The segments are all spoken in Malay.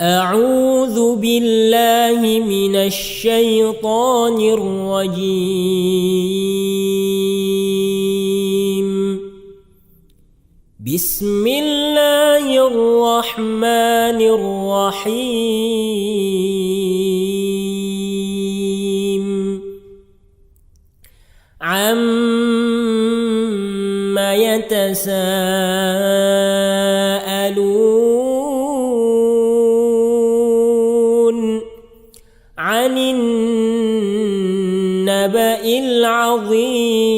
أعوذ بالله من الشيطان الرجيم. بسم الله الرحمن الرحيم. عما يتساءلون عن النبأ العظيم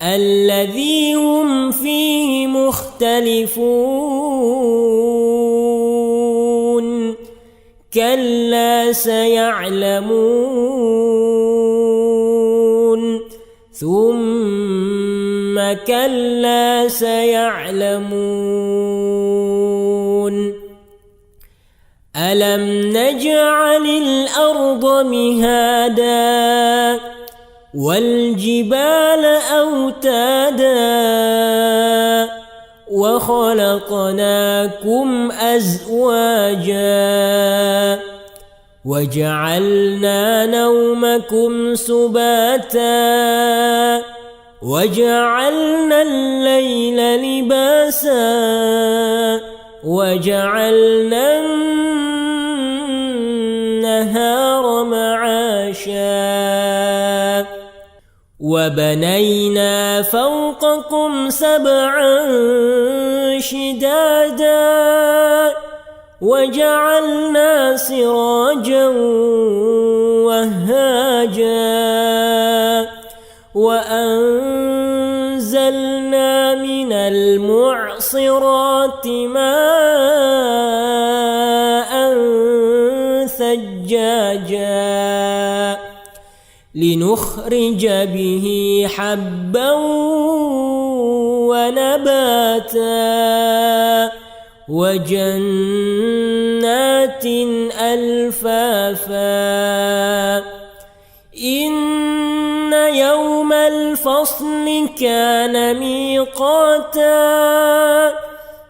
الذي هم فيه مختلفون كلا سيعلمون ثم كلا سيعلمون ألم نجعل الأرض مهادا والجبال أوتادا وخلقناكم أزواجا وجعلنا نومكم سباتا وجعلنا الليل لباسا وجعلنا النهار معاشا وبنينا فوقكم سبعا شدادا وجعلنا سراجا وهاجا وأنزلنا من المعصرات ماء ثجاجا لنخرج به حبا ونباتا وجنات ألفافا إن يوم الفصل كان ميقاتا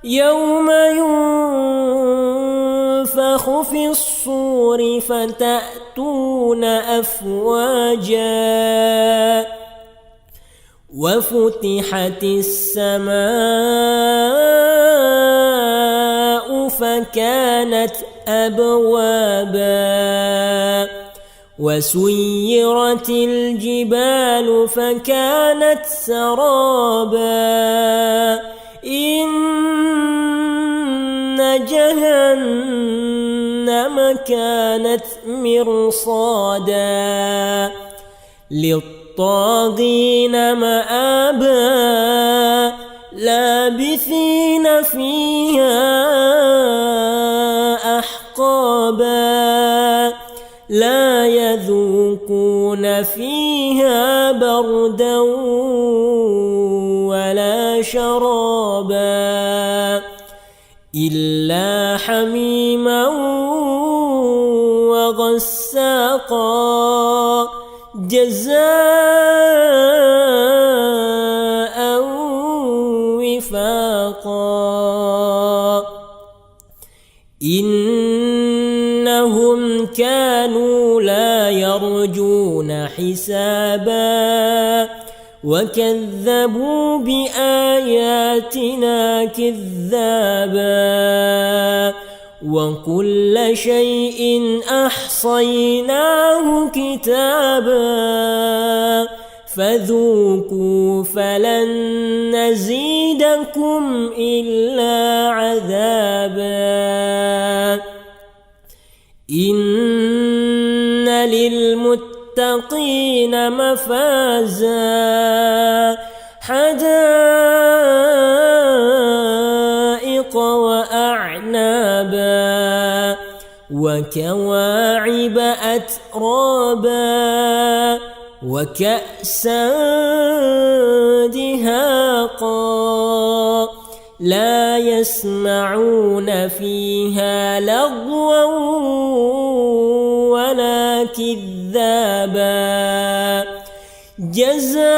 يوم ينفخ في الصور فتأتون أفواجا وفتحت السماء فكانت أبوابا وسيرت الجبال فكانت سرابا إن جهنم كانت مرصادا للطاغين مآبا لابثين فيها أحقابا لا يذوقون فيها بردا ولا شرابا إلا حميما وغساقا جزاء وفاقا إنهم كانوا لا يرجون حسابا وكذبوا بآياتنا كذابا وكل شيء أحصيناه كتابا فذوقوا فلن نزيدكم إلا عذابا إن للمتقين مفازا حدائق وأعنابا وكواعب أترابا وكأسا دهاقا لا يسمعون فيها لغوا ولا كذابا جزاء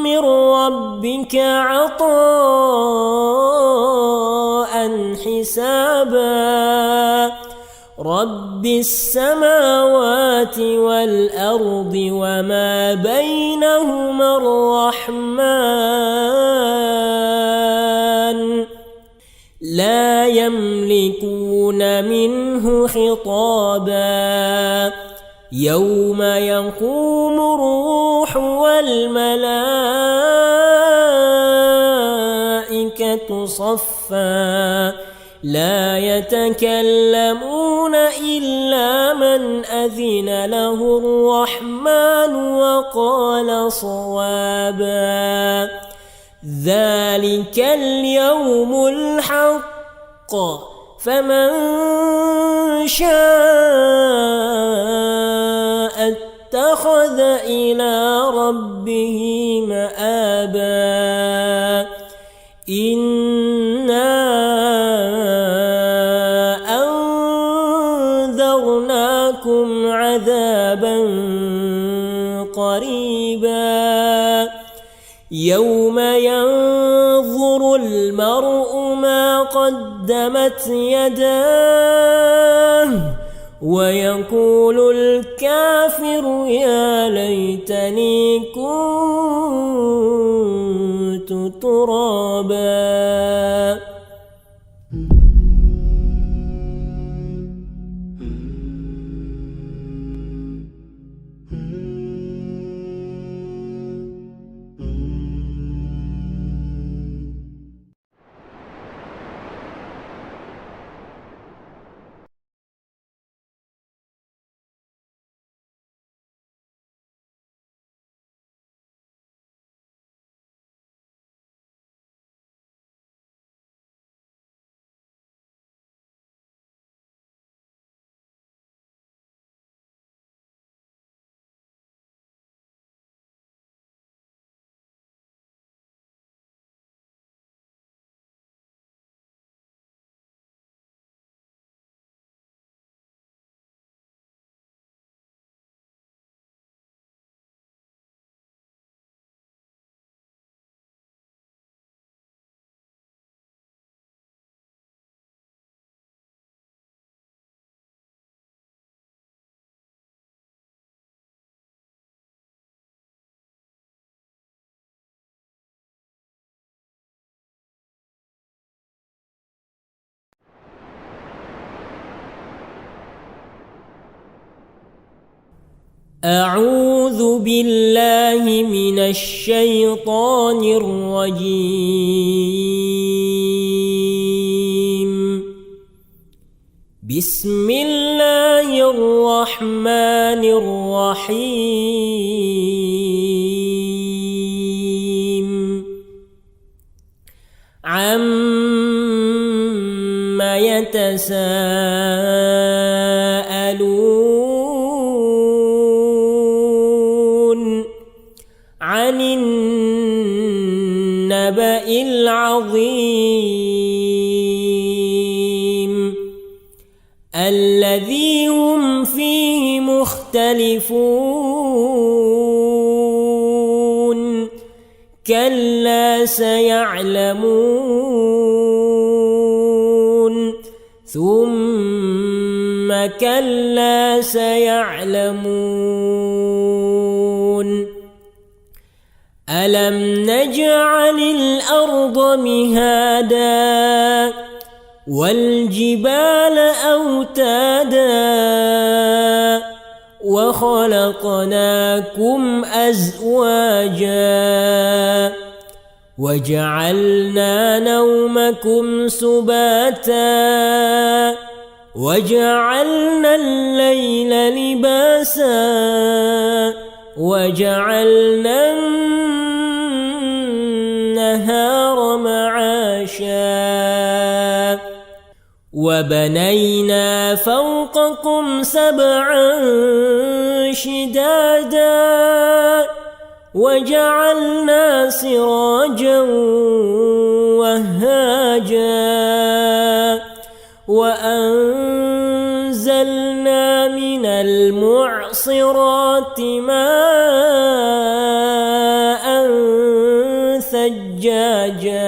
من ربهم رب السماوات والأرض وما بينهما الرحمن لا يملكون منه خطابا يوم يقوم الروح والملائكة صفا لا يتكلمون إلا من أذن له الرحمن وقال صوابا ذلك اليوم الحق فمن شاء اتخذ إلى ربه مآبا إنا أنذرناكم عذابا قريبا يوم ينظر المرء ما قدمت يداه ويقول الكافر يا ليتني كنت ترابا. أعوذ بالله من الشيطان الرجيم بسم الله الرحمن الرحيم عما يتساءلون عن النبأ العظيم الذي هم فيه مختلفون كلا سيعلمون ثم كلا سيعلمون ألم نجعل الأرض مهادا والجبال أوتادا وخلقناكم أزواجا وجعلنا نومكم سباتا وجعلنا الليل لباسا وجعلنا النهار معاشا وبنينا فوقكم سبعا شدادا وجعلنا سراجا وهاجا وأنزلنا من المعصرات ماء ثجاجا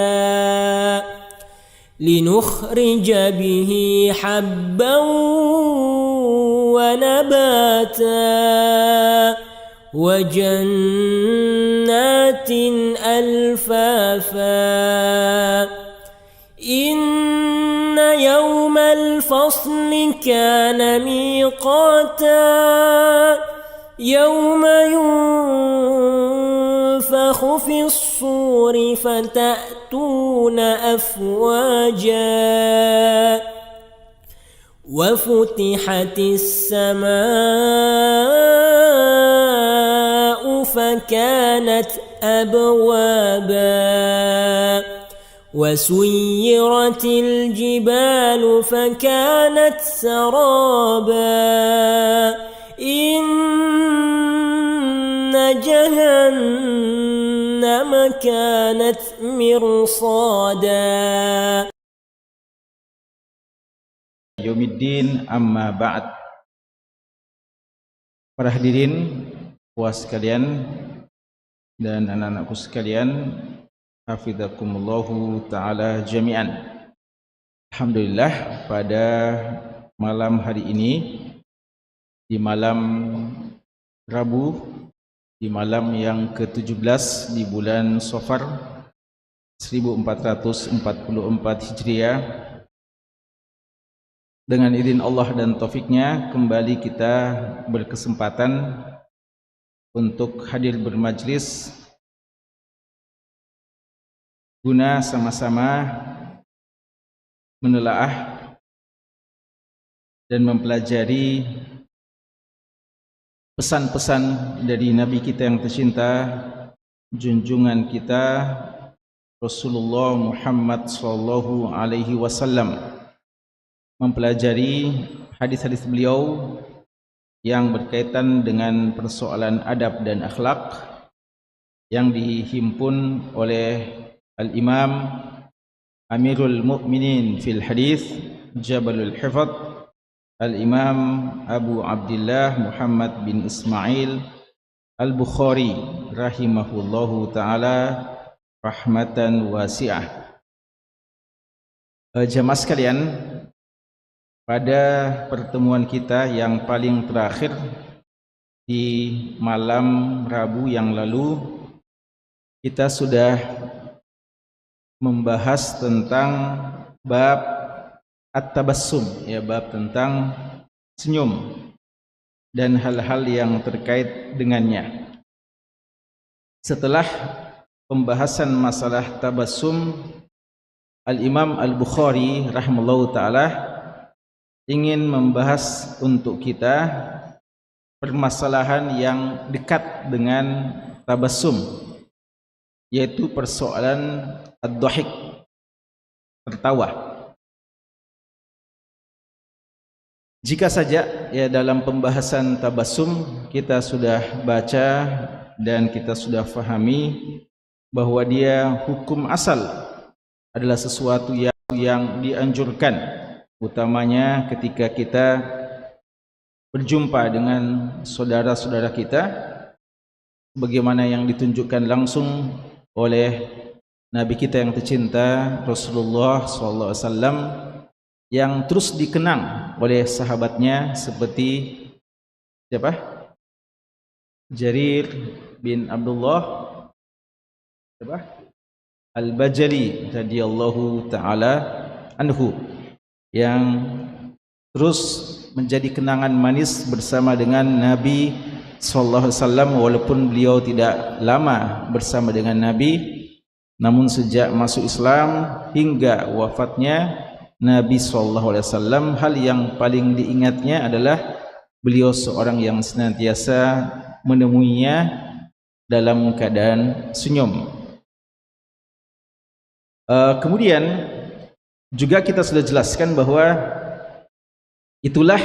لنخرج به حبا ونباتا وجنات ألفافا إن يوم الفصل كان ميقاتا يوم ينفخ في الصور فتأتون أفواجا وفتحت السماء فكانت أبوابا وسيرت الجبال فكانت سرابا إن جهنم كانت مرصادا. Yaumiddin amma ba'd. Para hadirin puas sekalian dan anak-anakku sekalian, hafizakumullahu ta'ala jami'an. Alhamdulillah, pada malam hari ini, di malam Rabu, di malam yang ke-17 di bulan Safar 1444 Hijriah, dengan izin Allah dan taufiknya kembali kita berkesempatan untuk hadir bermajlis guna sama-sama menelaah dan mempelajari pesan-pesan dari Nabi kita yang tercinta, junjungan kita Rasulullah Muhammad sallallahu alaihi wasallam, mempelajari hadis-hadis beliau yang berkaitan dengan persoalan adab dan akhlak yang dihimpun oleh Al-Imam Amirul Mukminin fil Hadis Jabalul Hifadz Al-Imam Abu Abdullah Muhammad bin Ismail Al-Bukhari rahimahullahu ta'ala rahmatan wasi'ah. Jamaah sekalian, pada pertemuan kita yang paling terakhir di malam Rabu yang lalu, kita sudah membahas tentang bab at-tabassum, ya, bab tentang senyum dan hal-hal yang terkait dengannya. Setelah pembahasan masalah tabassum, Al-Imam Al-Bukhari rahimahullahu ta'ala ingin membahas untuk kita permasalahan yang dekat dengan tabassum, yaitu persoalan ad-dhahik, tertawa. Jika saja ya dalam pembahasan tabassum kita sudah baca dan kita sudah fahami bahwa dia hukum asal adalah sesuatu yang dianjurkan, utamanya ketika kita berjumpa dengan saudara-saudara kita, bagaimana yang ditunjukkan langsung oleh Nabi kita yang tercinta Rasulullah SAW, yang terus dikenang oleh sahabatnya seperti siapa? Jarir bin Abdullah siapa? Al-Bajali radhiyallahu ta'ala anhu, yang terus menjadi kenangan manis bersama dengan Nabi sallallahu alaihi wasallam, walaupun beliau tidak lama bersama dengan Nabi, namun sejak masuk Islam hingga wafatnya Nabi sallallahu alaihi wasallam, hal yang paling diingatnya adalah beliau seorang yang senantiasa menemuinya dalam keadaan senyum. Kemudian juga kita sudah jelaskan bahwa itulah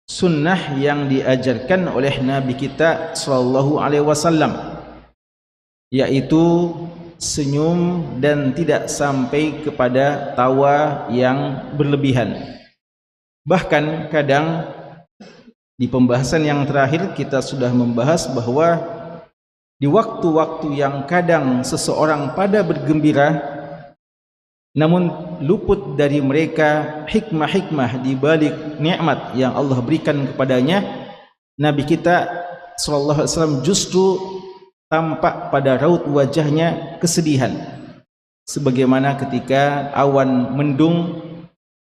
sunnah yang diajarkan oleh Nabi kita sallallahu alaihi wasallam, yaitu senyum dan tidak sampai kepada tawa yang berlebihan. Bahkan kadang di pembahasan yang terakhir kita sudah membahas bahwa di waktu-waktu yang kadang seseorang pada bergembira, namun luput dari mereka hikmah-hikmah di balik nikmat yang Allah berikan kepadanya. Nabi kita sallallahu alaihi wasallam justru tampak pada raut wajahnya kesedihan, sebagaimana ketika awan mendung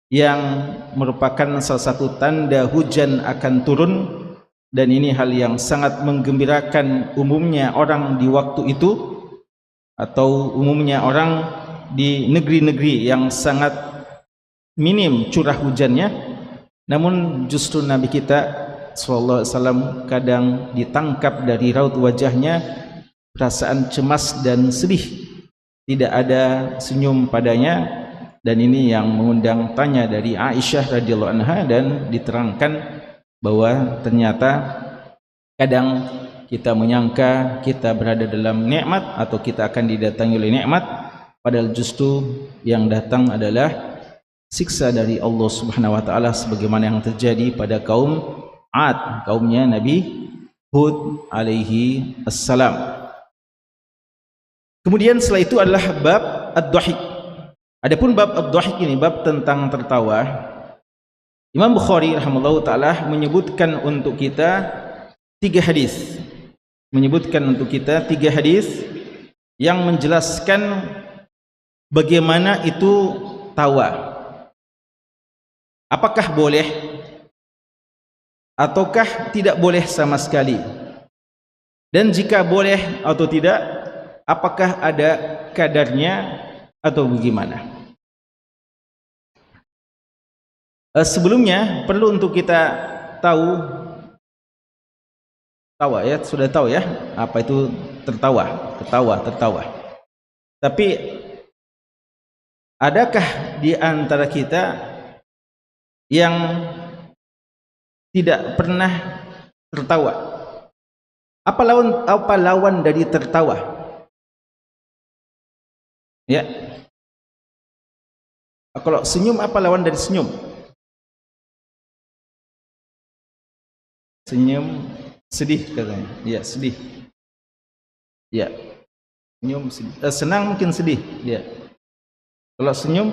yang merupakan salah satu tanda hujan akan turun, dan ini hal yang sangat menggembirakan umumnya orang di waktu itu, atau umumnya orang di negeri-negeri yang sangat minim curah hujannya. Namun justru Nabi kita sallallahu alaihi wasallam kadang ditangkap dari raut wajahnya perasaan cemas dan sedih, tidak ada senyum padanya, dan ini yang mengundang tanya dari Aisyah radhiyallahu anha, dan diterangkan bahwa ternyata kadang kita menyangka kita berada dalam nikmat atau kita akan didatangi oleh nikmat, padahal justru yang datang adalah siksa dari Allah Subhanahu wa taala, sebagaimana yang terjadi pada kaum Ad, kaumnya Nabi Hud alaihi assalam. Kemudian setelah itu adalah bab ad-dhahik. Adapun bab ad-dhahik ini bab tentang tertawa. Imam Bukhari rahimahullahu taala menyebutkan untuk kita 3 hadis. Menyebutkan untuk kita 3 hadis yang menjelaskan bagaimana itu tawa. Apakah boleh ataukah tidak boleh sama sekali? Dan jika boleh atau tidak, apakah ada kadarnya atau bagaimana? Sebelumnya perlu untuk kita tahu, tawa ya, sudah tahu ya apa itu tertawa, tertawa. Tapi adakah di antara kita yang tidak pernah tertawa? Apa lawan dari tertawa? Ya. Kalau senyum, apa lawan dari senyum? Senyum sedih katanya. Ya, sedih. Ya. Senyum sedih. Senang mungkin sedih, ya. Kalau senyum,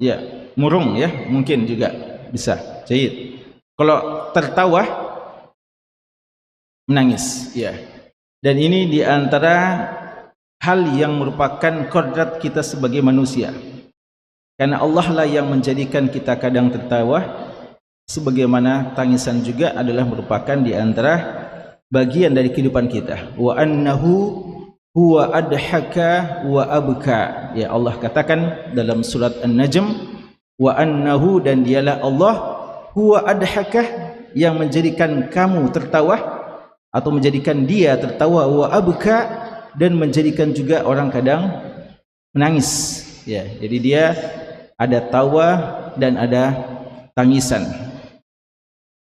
ya, murung ya, mungkin juga bisa. Jahit. Kalau tertawa, menangis, ya. Dan ini di antara hal yang merupakan kodrat kita sebagai manusia. Karena Allah lah yang menjadikan kita kadang tertawa, sebagaimana tangisan juga adalah merupakan di antara bagian dari kehidupan kita. Wa annahu huwa adhaka wa abka. Ya, Allah katakan dalam surat An-Najm, wa annahu, dan dialah Allah, huwa adhaka, yang menjadikan kamu tertawa atau menjadikan dia tertawa, wa abka, dan menjadikan juga orang kadang menangis. Ya, jadi dia ada tawa dan ada tangisan.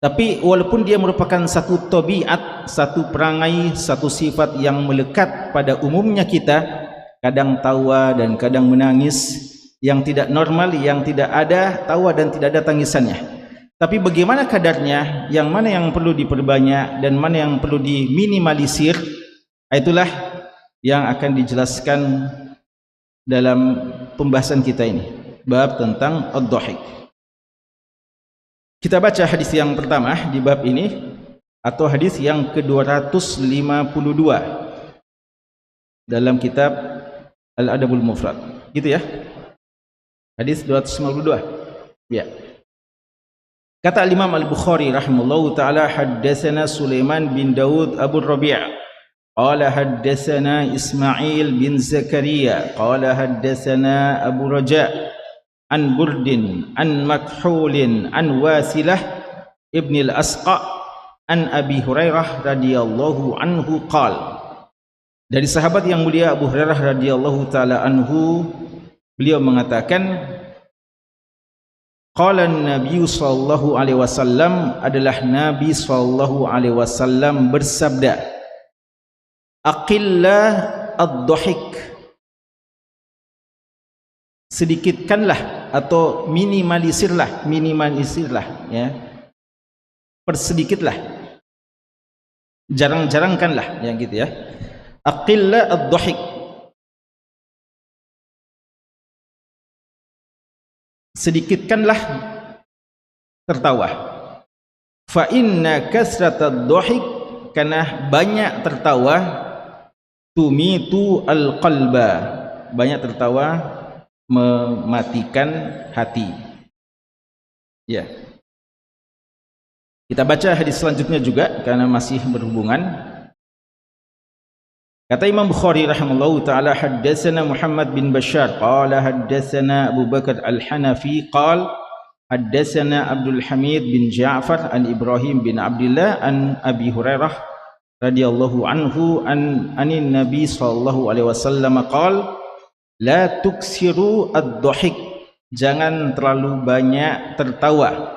Tapi walaupun dia merupakan satu tabiat, satu perangai, satu sifat yang melekat pada umumnya kita, kadang tawa dan kadang menangis, yang tidak normal, yang tidak ada tawa dan tidak ada tangisannya. Tapi bagaimana kadarnya, yang mana yang perlu diperbanyak dan mana yang perlu diminimalisir, itulah yang akan dijelaskan dalam pembahasan kita ini, bab tentang ad-dhahik. Kita baca hadis yang pertama di bab ini, atau hadis yang ke-252 dalam kitab Al-Adabul Mufrad, gitu ya. Hadis 252. Ya. Kata Imam Al-Bukhari rahimahullahu taala, haddatsana Sulaiman bin Daud Abu Rabi', qala haddatsana Ismail bin Zakaria, qala haddatsana Abu Raja' an Burdin an Makhulin an Wasilah ibn al-Asqa an Abi Hurairah radhiyallahu anhu qala. Dari sahabat yang mulia Abu Hurairah radhiyallahu taala anhu, beliau mengatakan, qala an-nabiy sallallahu alaihi wasallam, adalah Nabi sallallahu alaihi wasallam bersabda, aqilla ad-dhahik, sedikitkanlah atau minimalisirlah ya, persedikitlah, jarang-jarangkanlah, ya gitu ya. Aqilla ad-dhahik, sedikitkanlah tertawa. Fa inna kasratad dhahik, karena banyak tertawa, tumitu al-qalba, banyak tertawa mematikan hati. Ya. Kita baca hadis selanjutnya juga karena masih berhubungan. Kata Imam Bukhari rahimallahu taala, haddatsana Muhammad bin Bashar qala haddatsana Abu Bakar Al-Hanafi qala haddatsana Abdul Hamid bin Ja'far an Ibrahim bin Abdullah an Abi Hurairah radhiyallahu anhu anin Nabi sallallahu alaihi wasallam qala la tuksiru ad-dhahik, jangan terlalu banyak tertawa.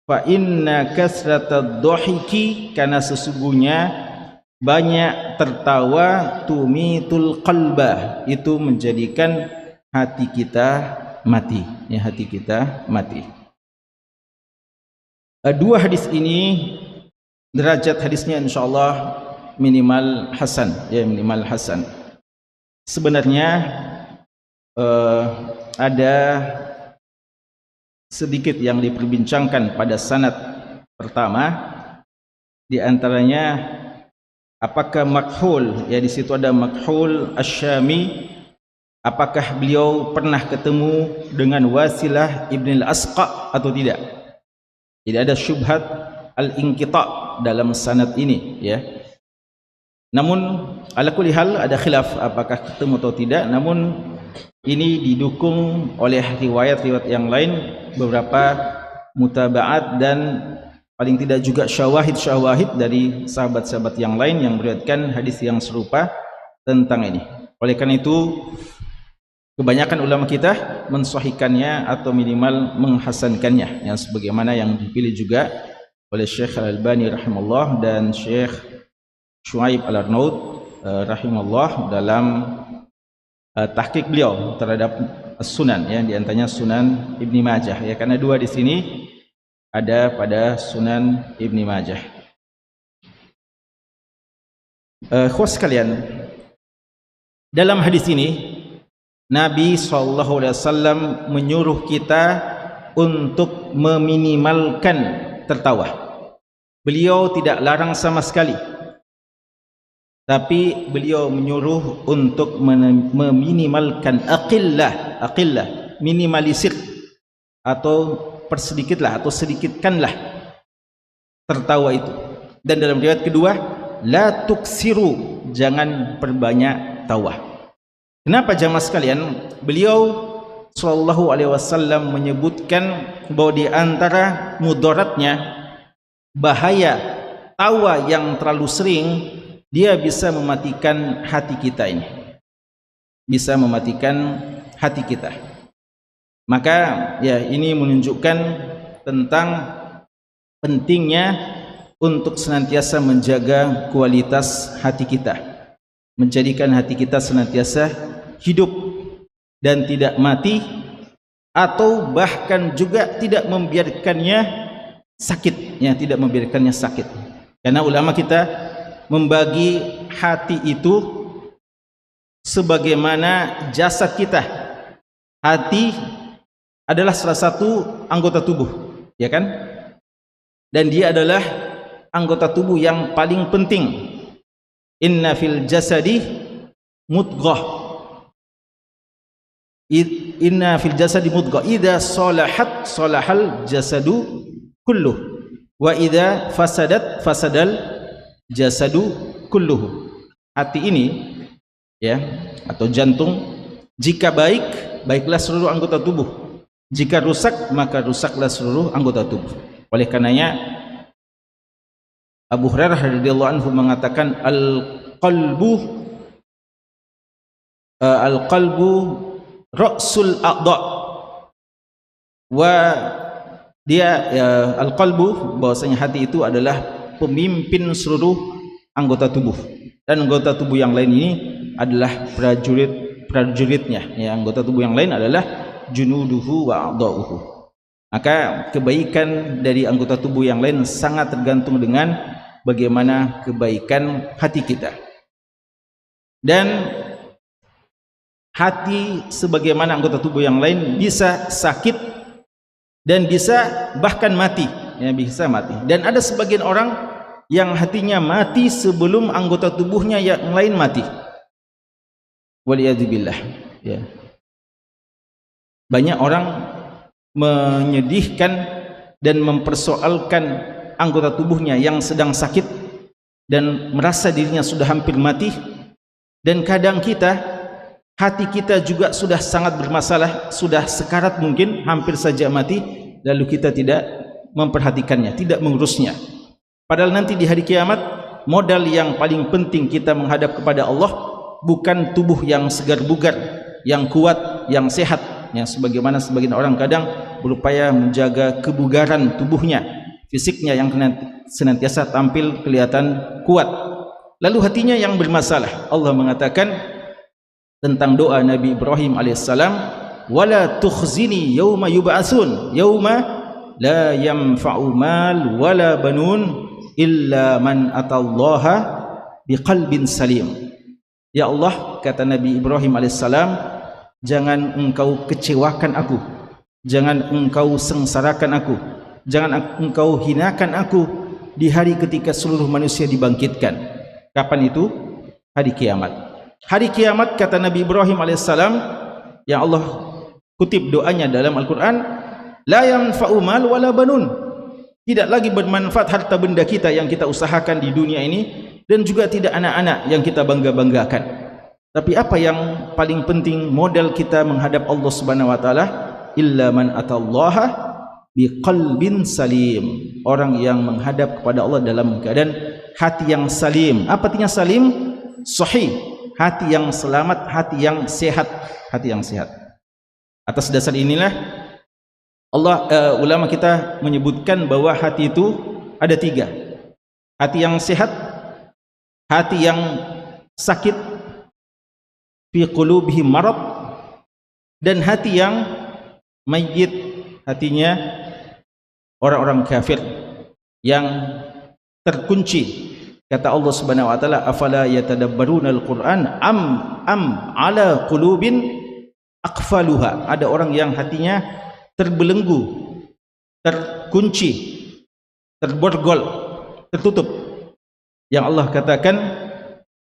Fa inna kasratad dhahiki, karena sesungguhnya banyak tertawa, tumitul qalba, itu menjadikan hati kita mati, ya, hati kita mati. Dua hadis ini derajat hadisnya insyaallah minimal hasan, ya, minimal hasan. Sebenarnya ada sedikit yang diperbincangkan pada sanad pertama, di antaranya apakah Makhul, ya, di situ ada Makhul Asy-Syami, apakah beliau pernah ketemu dengan Wasilah Ibn al-Asqa atau tidak? Tidak ada syubhat al-inqita' dalam sanad ini, ya. Namun ala kulli hal ada khilaf apakah ketemu atau tidak, namun ini didukung oleh riwayat-riwayat yang lain, beberapa mutaba'at dan paling tidak juga syawahid dari sahabat-sahabat yang lain yang meriwayatkan hadis yang serupa tentang ini. Oleh karena itu kebanyakan ulama kita mensahihkannya atau minimal menghasankannya, yang sebagaimana yang dipilih juga oleh Syekh Al-Albani rahimahullah dan Syekh Syuaib Al-Arnaud rahimahullah dalam tahqiq beliau terhadap Sunan, ya, di antaranya Sunan Ibni Majah, ya, karena dua di sini ada pada Sunan Ibni Majah. Khusus sekalian, dalam hadis ini Nabi SAW menyuruh kita untuk meminimalkan tertawa. Beliau tidak larang sama sekali, tapi beliau menyuruh untuk meminimalkan aqillah, minimalisir atau persedikitlah atau sedikitkanlah tertawa itu. Dan dalam riwayat kedua, la tuksiru, jangan perbanyak tawa. Kenapa jamaah sekalian? Beliau sallallahu alaihi wasallam menyebutkan bahwa di antara mudaratnya, bahaya tawa yang terlalu sering, dia bisa mematikan hati kita ini. Bisa mematikan hati kita. Maka ya, ini menunjukkan tentang pentingnya untuk senantiasa menjaga kualitas hati kita, menjadikan hati kita senantiasa hidup dan tidak mati, atau bahkan juga tidak membiarkannya sakit, ya, tidak membiarkannya sakit. Karena ulama kita membagi hati itu sebagaimana jasad kita. Hati adalah salah satu anggota tubuh, ya kan? Dan dia adalah anggota tubuh yang paling penting. Inna fil jasadi mudghah. Inna fil jasadi mudghah. Idza salahat salahal jasadu kulluh. Wa idza fasadat fasadal jasadu kulluhu. Hati ini, ya, atau jantung, jika baik, baiklah seluruh anggota tubuh. Jika rusak, maka rusaklah seluruh anggota tubuh. Oleh karenanya Abu Hurairah radhiyallahu anhu mengatakan al-qalbu ra'sul a'dha. Wa dia, ya, al-qalbu, bahwasanya hati itu adalah pemimpin seluruh anggota tubuh, dan anggota tubuh yang lain ini adalah prajuritnya, ya, anggota tubuh yang lain adalah junuduhu wa a'dha'uhu. Maka kebaikan dari anggota tubuh yang lain sangat tergantung dengan bagaimana kebaikan hati kita. Dan hati sebagaimana anggota tubuh yang lain bisa sakit dan bisa bahkan mati, ya, bisa mati. Dan ada sebagian orang yang hatinya mati sebelum anggota tubuhnya yang lain mati. Waliyadzubillah, ya. Banyak orang menyedihkan dan mempersoalkan anggota tubuhnya yang sedang sakit dan merasa dirinya sudah hampir mati. Dan kadang hati kita juga sudah sangat bermasalah, sudah sekarat mungkin, hampir saja mati, lalu kita tidak memperhatikannya, tidak mengurusnya. Padahal nanti di hari kiamat, modal yang paling penting kita menghadap kepada Allah bukan tubuh yang segar bugar, yang kuat, yang sehat, yang sebagaimana sebagian orang kadang berupaya menjaga kebugaran tubuhnya, fisiknya yang senantiasa tampil kelihatan kuat, lalu hatinya yang bermasalah. Allah mengatakan tentang doa Nabi Ibrahim alaihissalam, wala tukhzini yauma yub'atsun yauma la yanfa'u mal wala banun illa man atallaha biqalbin salim. Ya Allah, kata Nabi Ibrahim alaihissalam, jangan engkau kecewakan aku, jangan engkau sengsarakan aku, jangan engkau hinakan aku di hari ketika seluruh manusia dibangkitkan. Kapan itu? Hari kiamat. Hari kiamat, kata Nabi Ibrahim alaihissalam, yang Allah kutip doanya dalam Al-Quran, la yanfa'u mal wala banun, tidak lagi bermanfaat harta benda kita yang kita usahakan di dunia ini, dan juga tidak anak-anak yang kita bangga-banggakan. Tapi apa yang paling penting modal kita menghadap Allah Subhanahu wa taala? Illa man atallaha biqalbin salim, orang yang menghadap kepada Allah dalam keadaan hati yang salim. Apa artinya salim? Sahih, hati yang selamat, hati yang sehat, hati yang sehat. Atas dasar inilah ulama kita menyebutkan bahwa hati itu ada 3. Hati yang sehat, hati yang sakit, fi qulubihim marad, dan hati yang mayyit, hatinya orang-orang kafir yang terkunci. Kata Allah Subhanahu wa taala, afala yatadabbaruna al-Qur'an am ala qulubin aqfaluha. Ada orang yang hatinya terbelenggu, terkunci, terborgol, tertutup. Yang Allah katakan,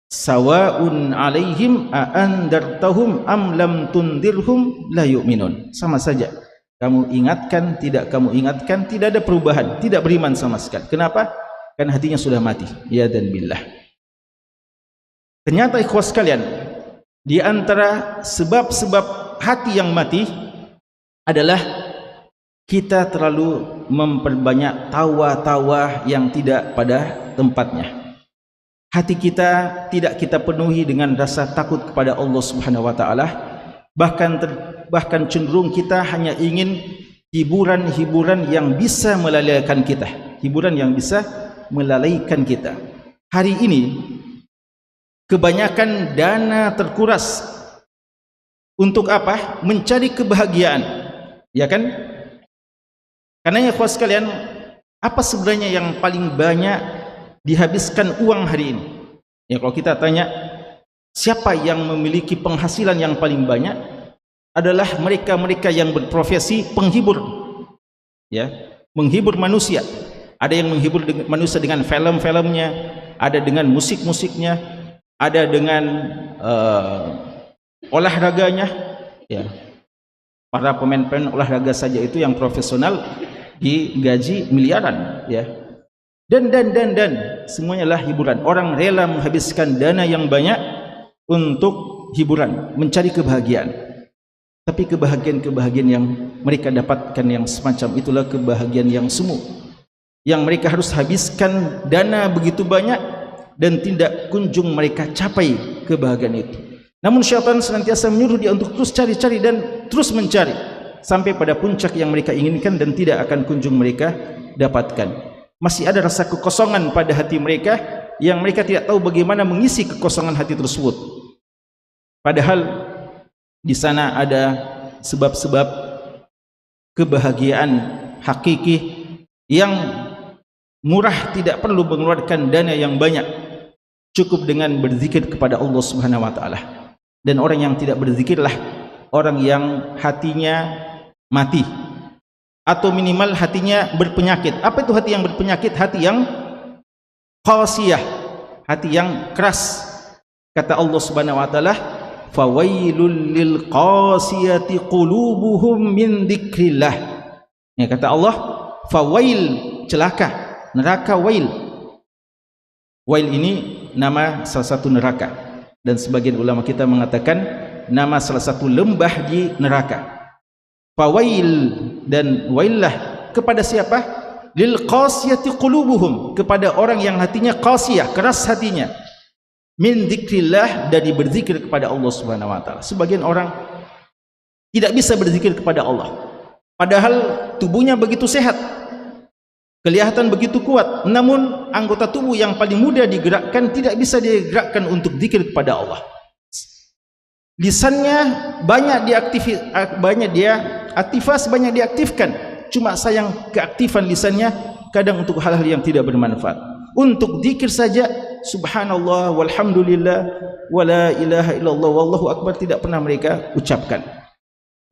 sawaun alaihim a'andartahum am lam tundirhum la yu'minun. Sama saja, kamu ingatkan, tidak kamu ingatkan, tidak ada perubahan, tidak beriman sama sekali. Kenapa? Karena hatinya sudah mati. Ya dan billah. Ternyata ikhwas sekalian, di antara sebab-sebab hati yang mati adalah kita terlalu memperbanyak tawa-tawa yang tidak pada tempatnya. Hati kita tidak kita penuhi dengan rasa takut kepada Allah Subhanahu wa taala. Bahkan cenderung kita hanya ingin hiburan-hiburan yang bisa melalaikan kita, hiburan yang bisa melalaikan kita. Hari ini kebanyakan dana terkuras untuk apa? Mencari kebahagiaan, ya kan? Karena ya ikhwas sekalian, apa sebenarnya yang paling banyak dihabiskan uang hari ini? Ya, kalau kita tanya siapa yang memiliki penghasilan yang paling banyak, adalah mereka-mereka yang berprofesi penghibur, ya, menghibur manusia. Ada yang menghibur manusia dengan film-filmnya, ada dengan musik-musiknya, ada dengan olahraganya, ya. Para pemain-pemain olahraga saja itu yang profesional digaji miliaran, ya. Dan semuanya lah hiburan. Orang rela menghabiskan dana yang banyak untuk hiburan, mencari kebahagiaan. Tapi kebahagiaan yang mereka dapatkan yang semacam itulah kebahagiaan yang semu, yang mereka harus habiskan dana begitu banyak dan tidak kunjung mereka capai kebahagiaan itu. Namun syaitan senantiasa menyuruh dia untuk terus cari-cari dan terus mencari sampai pada puncak yang mereka inginkan dan tidak akan kunjung mereka dapatkan. Masih ada rasa kekosongan pada hati mereka yang mereka tidak tahu bagaimana mengisi kekosongan hati tersebut. Padahal di sana ada sebab-sebab kebahagiaan hakiki yang murah, tidak perlu mengeluarkan dana yang banyak, cukup dengan berzikir kepada Allah Subhanahu wa taala. Dan orang yang tidak berzikirlah orang yang hatinya mati. atau minimal hatinya berpenyakit. Apa itu hati yang berpenyakit? Hati yang qasiyah, hati yang keras. Kata Allah Subhanahu wa taala, fawailul lil qasiyati qulubuhum min dzikrillah. Ya, kata Allah, fawail, celaka, neraka wail. Wail ini nama salah satu neraka, dan sebagian ulama kita mengatakan nama salah satu lembah di neraka. Fawail, dan waillah kepada siapa? Lil qasiyati qulubuhum, kepada orang yang hatinya qasiyah, keras hatinya, min dzikrillah, dari berzikir kepada Allah Subhanahu wa taala. Sebagian orang tidak bisa berzikir kepada Allah, padahal tubuhnya begitu sehat, kelihatan begitu kuat, namun anggota tubuh yang paling mudah digerakkan tidak bisa digerakkan untuk zikir kepada Allah. Lisannya banyak diaktifkan, cuma sayang keaktifan lisannya kadang untuk hal-hal yang tidak bermanfaat. Untuk zikir saja, subhanallah walhamdulillah wala ilaha illallah wallahu akbar, tidak pernah mereka ucapkan.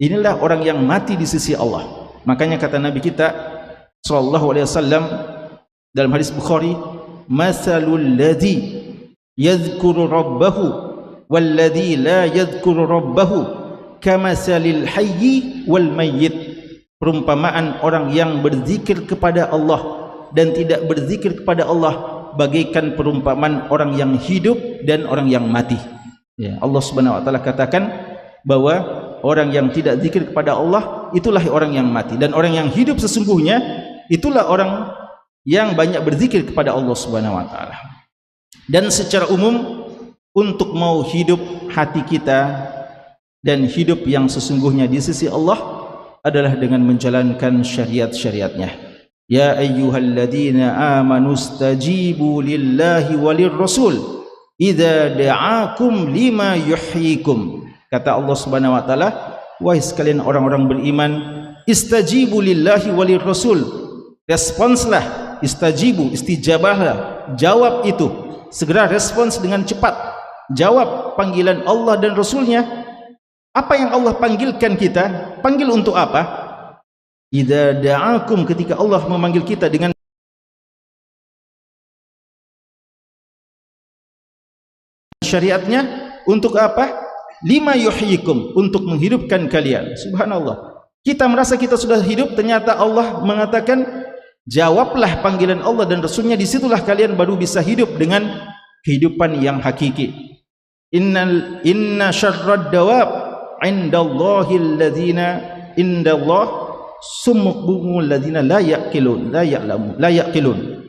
Inilah orang yang mati di sisi Allah. Makanya kata Nabi kita sallallahu alaihi wasallam dalam hadis Bukhari, masalul ladzi yadhkuru rabbahu walladzi la yadhkuru rabbahu kamasalil hayyi wal mayyit. Perumpamaan orang yang berzikir kepada Allah dan tidak berzikir kepada Allah bagaikan perumpamaan orang yang hidup dan orang yang mati. Ya, Allah Subhanahu wa taala katakan bahwa orang yang tidak zikir kepada Allah itulah orang yang mati, dan orang yang hidup sesungguhnya itulah orang yang banyak berzikir kepada Allah Subhanahu wa taala. Dan secara umum, untuk mau hidup hati kita dan hidup yang sesungguhnya di sisi Allah adalah dengan menjalankan syariat-syariatnya. Ya ayyuhalladzina amanu stajibu lillahi walir rasul idza da'akum lima yuhyikum. Kata Allah Subhanahu wa taala, wahai sekalian orang-orang beriman, istajibu lillahi walir rasul. Responslah, istajibu, istijabahlah, jawab itu, segera respons dengan cepat. Jawab panggilan Allah dan Rasulnya. Apa yang Allah panggilkan kita? Panggil untuk apa? Idza da'akum, ketika Allah memanggil kita dengan syariatnya, untuk apa? Lima yuhyikum, untuk menghidupkan kalian. Subhanallah. Kita merasa kita sudah hidup, ternyata Allah mengatakan, jawablah panggilan Allah dan Rasulnya, disitulah kalian baru bisa hidup dengan kehidupan yang hakiki. Inna syarrad dawab indallahi alladzina indallah summuhumul ladzina la yaqilun la yaqilun.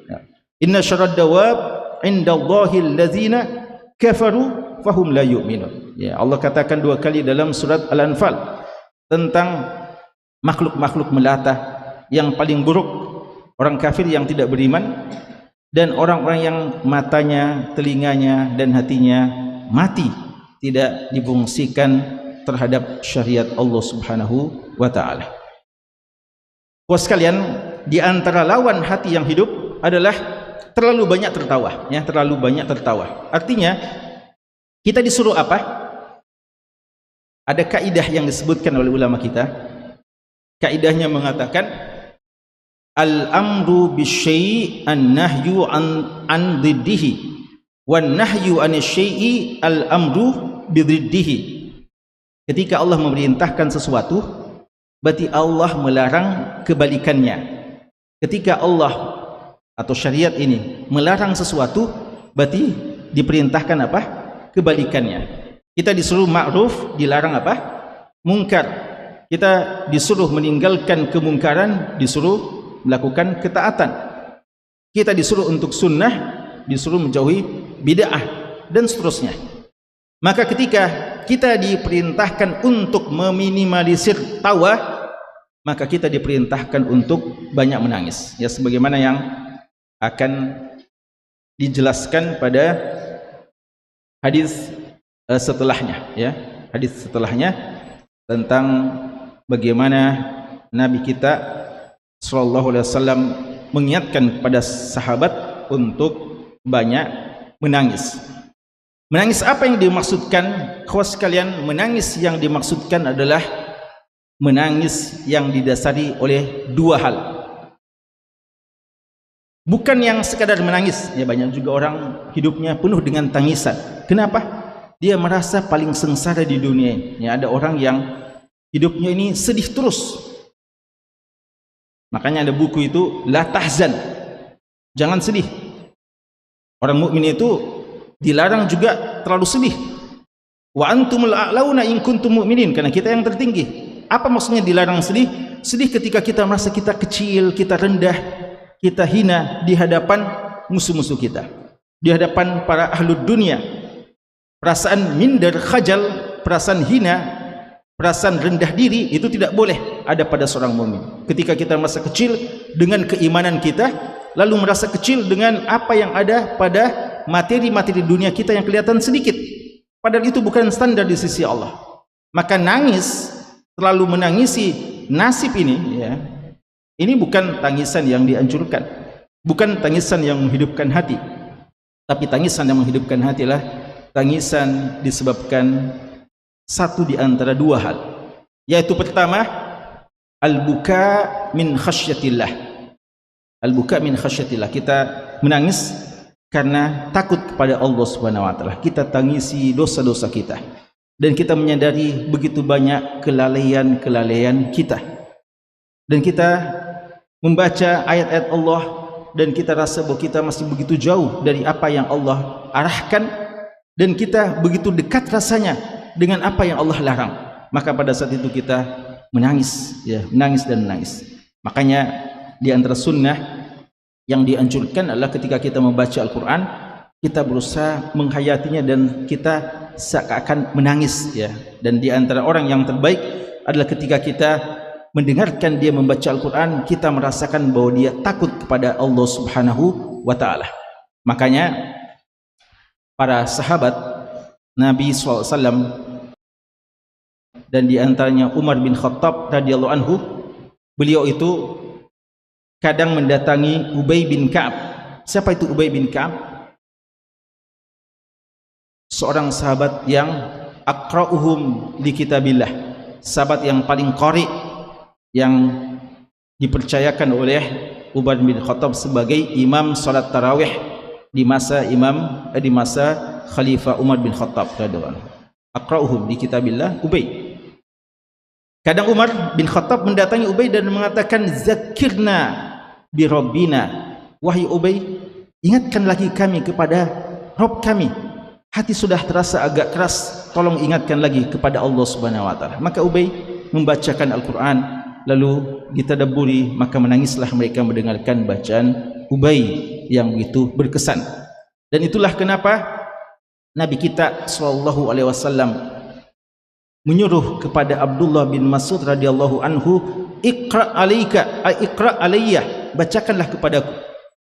Inna syarrad dawab indallahi alladzina kafaru fahum la yu'minun. Ya, Allah katakan dua kali dalam surat Al-Anfal tentang makhluk-makhluk melata yang paling buruk, orang kafir yang tidak beriman, dan orang-orang yang matanya, telinganya dan hatinya mati, tidak difungsikan terhadap syariat Allah Subhanahu wa taala. Bos sekalian, di antara lawan hati yang hidup adalah terlalu banyak tertawa, ya, terlalu banyak tertawa. Artinya kita disuruh apa? Ada kaidah yang disebutkan oleh ulama kita. Kaidahnya mengatakan al-amru bisyai' an-nahyu an diddihi wan nahyu an syai'i al-amru bididdihi. Ketika Allah memerintahkan sesuatu, berarti Allah melarang kebalikannya. Ketika Allah atau syariat ini melarang sesuatu, berarti diperintahkan apa? Kebalikannya. Kita disuruh ma'ruf, dilarang apa? Mungkar. Kita disuruh meninggalkan kemungkaran, disuruh melakukan ketaatan. Kita disuruh untuk sunnah, disuruh menjauhi bid'ah, dan seterusnya. Maka ketika kita diperintahkan untuk meminimalisir tawa, maka kita diperintahkan untuk banyak menangis. Ya, sebagaimana yang akan dijelaskan pada hadis setelahnya, ya. Hadis setelahnya tentang bagaimana Nabi kita sallallahu alaihi wasallam mengingatkan kepada sahabat untuk banyak menangis. Menangis apa yang dimaksudkan? Kawan sekalian, menangis yang dimaksudkan adalah menangis yang didasari oleh dua hal. Bukan yang sekadar menangis, ya banyak juga orang hidupnya penuh dengan tangisan. Kenapa? Dia merasa paling sengsara di dunia ini. Ya, ada orang yang hidupnya ini sedih terus. Makanya ada buku itu, La Tahzan, jangan sedih. Orang mukmin itu dilarang juga terlalu sedih. Wa antumul a'launa in kuntum mu'minin, karena kita yang tertinggi. Apa maksudnya dilarang sedih? Sedih ketika kita merasa kita kecil, kita rendah, kita hina di hadapan musuh-musuh kita, di hadapan para ahlud dunia. Perasaan minder, khajal, perasaan hina, perasaan rendah diri itu tidak boleh ada pada seorang mukmin. Ketika kita merasa kecil dengan keimanan kita, lalu merasa kecil dengan apa yang ada pada materi-materi dunia kita yang kelihatan sedikit, padahal itu bukan standar di sisi Allah. Maka nangis, terlalu menangisi nasib ini, ya, ini bukan tangisan yang dianjurkan, bukan tangisan yang menghidupkan hati. Tapi tangisan yang menghidupkan hati adalah tangisan disebabkan satu di antara dua hal, yaitu pertama, al-buka min khasyatillah. Al-buka min khasyatillah, kita menangis karena takut kepada Allah Subhanahu wa taala. Kita tangisi dosa-dosa kita dan kita menyadari begitu banyak kelalaian-kelalaian kita. Dan kita membaca ayat-ayat Allah dan kita rasa bahwa kita masih begitu jauh dari apa yang Allah arahkan, dan kita begitu dekat rasanya dengan apa yang Allah larang. Maka pada saat itu kita menangis, ya, menangis dan menangis. Makanya di antara sunnah yang dianjurkan adalah ketika kita membaca Al-Quran, kita berusaha menghayatinya dan kita seakan menangis, ya. Dan di antara orang yang terbaik adalah ketika kita mendengarkan dia membaca Al-Quran, kita merasakan bahwa dia takut kepada Allah Subhanahu wa ta'ala. Makanya para sahabat Nabi SAW, dan di antaranya Umar bin Khattab radhiyallahu anhu, beliau itu kadang mendatangi Ubay bin Ka'ab. Siapa itu Ubay bin Ka'ab? Seorang sahabat yang aqra'uhum li kitabillah, sahabat yang paling qari, yang dipercayakan oleh Umar bin Khattab sebagai imam salat tarawih di masa Khalifah Umar bin Khattab radhiyallahu anhu. Aqra'uhum li kitabillah, Ubay. Kadang Umar bin Khattab mendatangi Ubay dan mengatakan, zakirna bi rabbina, wahai Ubay, ingatkan lagi kami kepada Rabb kami. Hati sudah terasa agak keras, tolong ingatkan lagi kepada Allah Subhanahu wa taala. Maka Ubay membacakan Al-Quran, lalu ditadabburi, maka menangislah mereka mendengarkan bacaan Ubay yang begitu berkesan. Dan itulah kenapa Nabi kita sallallahu alaihi wasallam menyuruh kepada Abdullah bin Mas'ud radhiyallahu anhu, iqra alayya, bacakanlah kepadaku.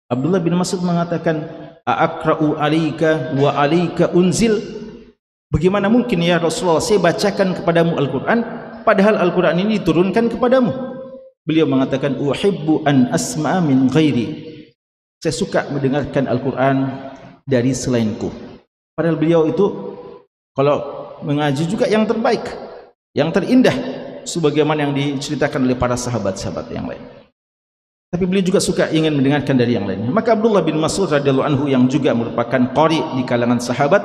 Abdullah bin Mas'ud mengatakan, aqra'u alayka wa alayka unzil, bagaimana mungkin ya Rasulullah saya bacakan kepadamu Al-Quran padahal Al-Quran ini diturunkan kepadamu. Beliau mengatakan, uhibbu an asma'a min ghairi, saya suka mendengarkan Al-Quran dari selainku. Padahal beliau itu kalau mengaji juga yang terbaik, yang terindah, sebagaimana yang diceritakan oleh para sahabat-sahabat yang lain. Tapi beliau juga suka ingin mendengarkan dari yang lainnya. Maka Abdullah bin Mas'ud radhiyallahu anhu yang juga merupakan qari di kalangan sahabat,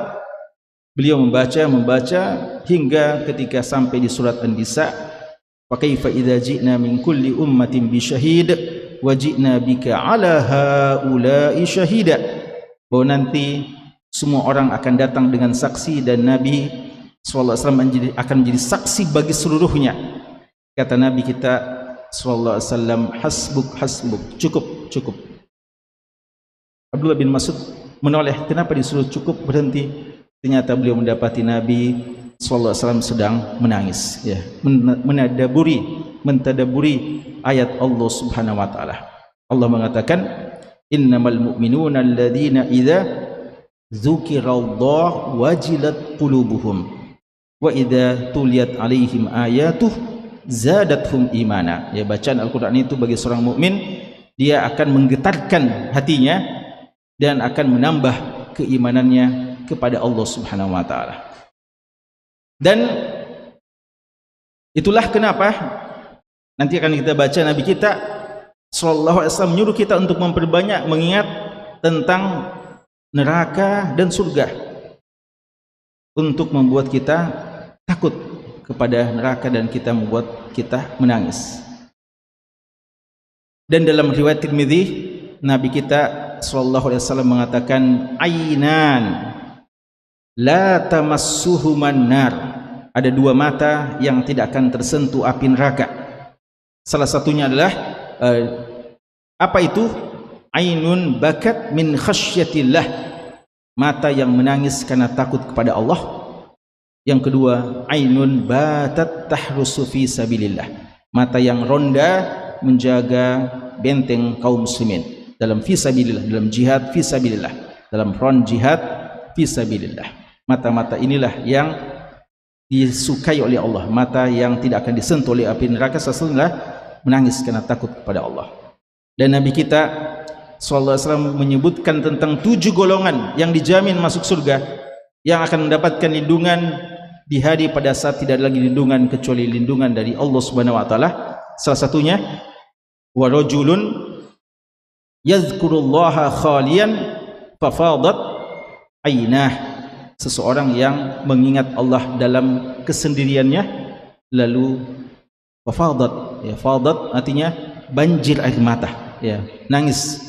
beliau membaca hingga ketika sampai di surat An-Nisa, wa kaifa idza ji'na min kulli ummatin bi syahid wa ji'na bika 'ala haula'i syahida, bahwa nanti semua orang akan datang dengan saksi dan Nabi sallallahu alaihi wasallam akan menjadi saksi bagi seluruhnya. Kata Nabi kita sallallahu alaihi wasallam, hasbuk, cukup. Abdullah bin Mas'ud menoleh, kenapa disuruh cukup, berhenti? Ternyata beliau mendapati Nabi sallallahu alaihi wasallam sedang menangis, ya, mentadaburi ayat Allah Subhanahu wa taala. Allah mengatakan, innamal mu'minuna alladzina idza dzukirallahu wajilat qulubuhum wa idza tuliyat alaihim ayatuh zadathum imana. Ya, bacaan Al-Quran itu bagi seorang mukmin, dia akan menggetarkan hatinya dan akan menambah keimanannya kepada Allah Subhanahu wa taala. Dan Itulah kenapa nanti akan kita baca Nabi kita sallallahu alaihi wasallam menyuruh kita untuk memperbanyak mengingat tentang neraka dan surga, untuk membuat kita takut kepada neraka dan kita membuat kita menangis. Dan dalam riwayat Tirmidzi, Nabi kita sallallahu alaihi wasallam mengatakan, ainan la tamassuhuman nar, ada dua mata yang tidak akan tersentuh api neraka. Salah satunya adalah apa itu? Ainun bakat min khasyatillah, mata yang menangis karena takut kepada Allah. Yang kedua, ainun batat tahrusu fi sabilillah, mata yang ronda menjaga benteng kaum muslimin dalam fi sabilillah, dalam jihad fi sabilillah, dalam front jihad fi sabilillah. Mata-mata inilah yang disukai oleh Allah, mata yang tidak akan disentuh oleh api neraka, sesungguhnya menangis karena takut kepada Allah. Dan Nabi kita sallallahu alaihi wasallam menyebutkan tentang 7 golongan yang dijamin masuk surga, yang akan mendapatkan lindungan di hari pada saat tidak ada lagi lindungan kecuali lindungan dari Allah Subhanahu wa taala. Salah satunya, wa rajulun yadhkurullaha khalian fafadat ainah, seseorang yang mengingat Allah dalam kesendiriannya lalu fafadat, ya, fadat artinya banjir air mata, ya, nangis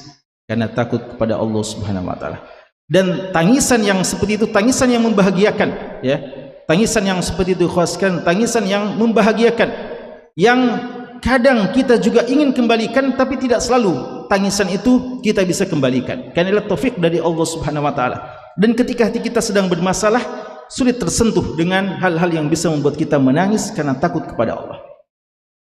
karena takut kepada Allah Subhanahu wa taala. Dan tangisan yang seperti itu tangisan yang membahagiakan, ya. Tangisan yang seperti itu khaskan tangisan yang membahagiakan, yang kadang kita juga ingin kembalikan, tapi tidak selalu tangisan itu kita bisa kembalikan, karena adalah taufik dari Allah Subhanahu wa taala. Dan ketika hati kita sedang bermasalah, sulit tersentuh dengan hal-hal yang bisa membuat kita menangis karena takut kepada Allah.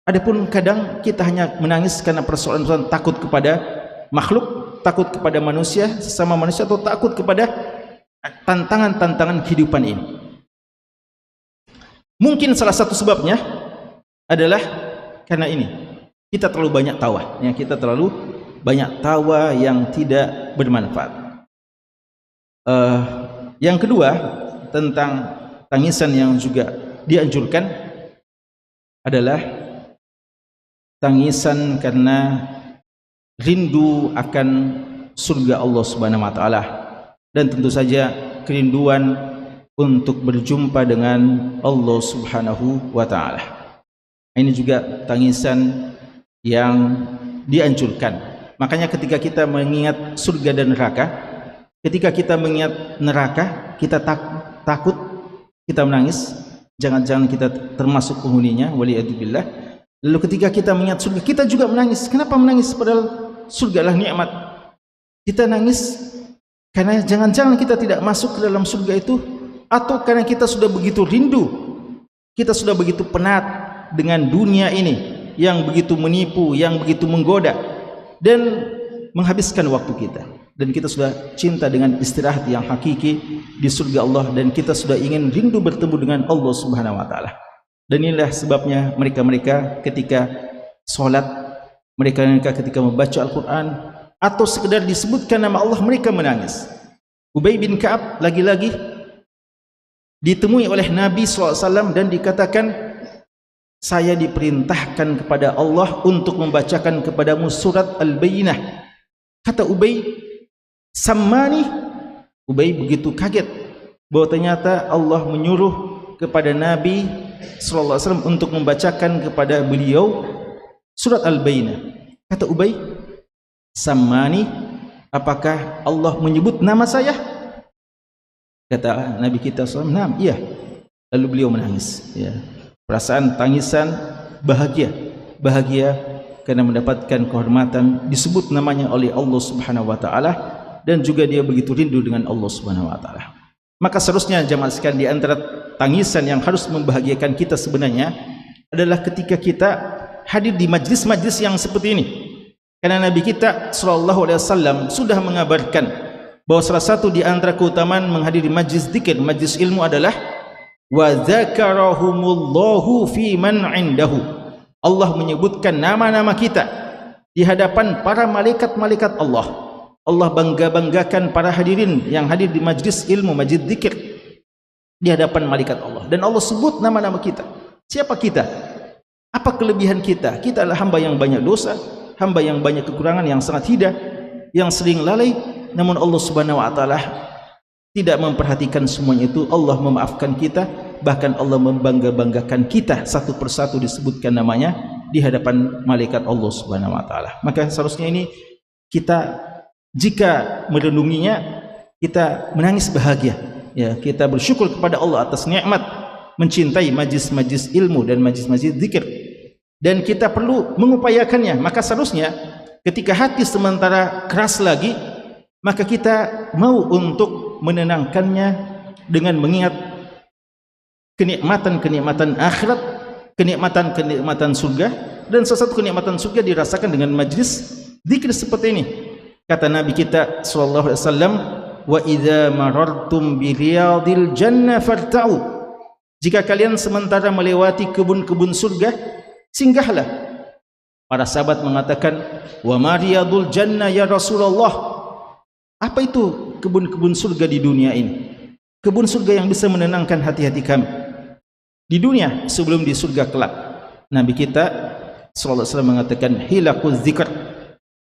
Adapun kadang kita hanya menangis karena persoalan-persoalan takut kepada makhluk, takut kepada manusia, sesama manusia, atau takut kepada tantangan-tantangan kehidupan ini. Mungkin salah satu sebabnya adalah karena ini, kita terlalu banyak tawa, ya, kita terlalu banyak tawa yang tidak bermanfaat. Yang kedua, tentang tangisan yang juga dianjurkan adalah tangisan karena rindu akan surga Allah Subhanahu wa taala, dan tentu saja kerinduan untuk berjumpa dengan Allah Subhanahu wa taala. Ini juga tangisan yang dianjurkan. Makanya ketika kita mengingat surga dan neraka, ketika kita mengingat neraka, kita takut, kita menangis, jangan-jangan kita termasuk penghuninya, waliyadzubillah. Lalu ketika kita mengingat surga, kita juga menangis. Kenapa menangis? Padahal surga adalah nikmat. Kita nangis karena jangan-jangan kita tidak masuk ke dalam surga itu, atau karena kita sudah begitu rindu, kita sudah begitu penat dengan dunia ini yang begitu menipu, yang begitu menggoda dan menghabiskan waktu kita, dan kita sudah cinta dengan istirahat yang hakiki di surga Allah, dan kita sudah ingin rindu bertemu dengan Allah Subhanahu wa taala. Dan inilah sebabnya mereka-mereka ketika sholat, mereka ketika membaca Al-Quran, atau sekedar disebutkan nama Allah, mereka menangis. Ubay bin Ka'ab lagi-lagi ditemui oleh Nabi SAW dan dikatakan, saya diperintahkan kepada Allah untuk membacakan kepadamu surat Al-Bayyinah. Kata Ubay, sammani. Ubay begitu kaget bahwa ternyata Allah menyuruh kepada Nabi SAW untuk membacakan kepada beliau surat Al-Bayyinah. Kata Ubay, sammani, apakah Allah menyebut nama saya? Kata Nabi kita SAW, "Naam, iya." Lalu beliau menangis, ya. Perasaan tangisan bahagia karena mendapatkan kehormatan disebut namanya oleh Allah Subhanahu wa taala, dan juga dia begitu rindu dengan Allah Subhanahu wa taala. Maka seharusnya jemaah sekalian, di antara tangisan yang harus membahagiakan kita sebenarnya adalah ketika kita hadir di majlis-majlis yang seperti ini. Karena Nabi kita sallallahu alaihi wasallam sudah mengabarkan bahwa salah satu di antara keutamaan menghadiri majlis zikir, majlis ilmu adalah wa dzakarahumullahu fi man indahu. Allah menyebutkan nama-nama kita di hadapan para malaikat-malaikat Allah. Allah bangga-banggakan para hadirin yang hadir di majlis ilmu, majlis zikir di hadapan malaikat Allah, dan Allah sebut nama-nama kita. Siapa kita? Apa kelebihan kita? Kita adalah hamba yang banyak dosa, hamba yang banyak kekurangan, yang sangat hidah, yang sering lalai. Namun Allah Subhanahu wa taala tidak memperhatikan semuanya itu. Allah memaafkan kita, bahkan Allah membangga-banggakan kita, satu persatu disebutkan namanya di hadapan malaikat Allah Subhanahu wa taala. Maka seharusnya ini kita jika merenunginya, kita menangis bahagia, ya, kita bersyukur kepada Allah atas nikmat mencintai majlis-majlis ilmu dan majlis-majlis zikir, dan kita perlu mengupayakannya. Maka seharusnya ketika hati sementara keras lagi, maka kita mau untuk menenangkannya dengan mengingat kenikmatan-kenikmatan akhirat, kenikmatan-kenikmatan surga. Dan salah satu kenikmatan surga dirasakan dengan majlis zikir seperti ini. Kata Nabi kita sallallahu alaihi wasallam, wa idza marartum bi riyadil jannah farta'u. Jika kalian sementara melewati kebun-kebun surga, singgahlah. Para sahabat mengatakan, wa ma riyadul jannah ya Rasulullah? Apa itu kebun-kebun surga di dunia ini? Kebun surga yang bisa menenangkan hati-hati kami di dunia sebelum di surga kelak. Nabi kita sallallahu alaihi wasallam mengatakan, hilaquz zikr,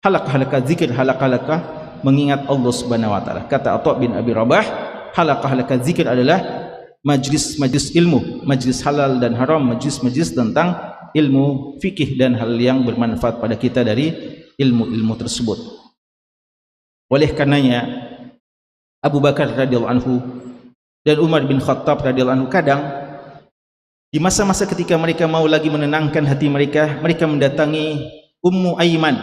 halaqah zikir, halaqah mengingat Allah Subhanahu wa taala. Kata Atha bin Abi Rabah, halaqah zikir adalah majlis-majlis ilmu, majlis halal dan haram, majlis-majlis tentang ilmu fikih dan hal yang bermanfaat pada kita dari ilmu-ilmu tersebut. Oleh karenanya Abu Bakar radhiyallahu anhu dan Umar bin Khattab radhiyallahu anhu kadang di masa-masa ketika mereka mau lagi menenangkan hati mereka, mereka mendatangi Ummu Aiman.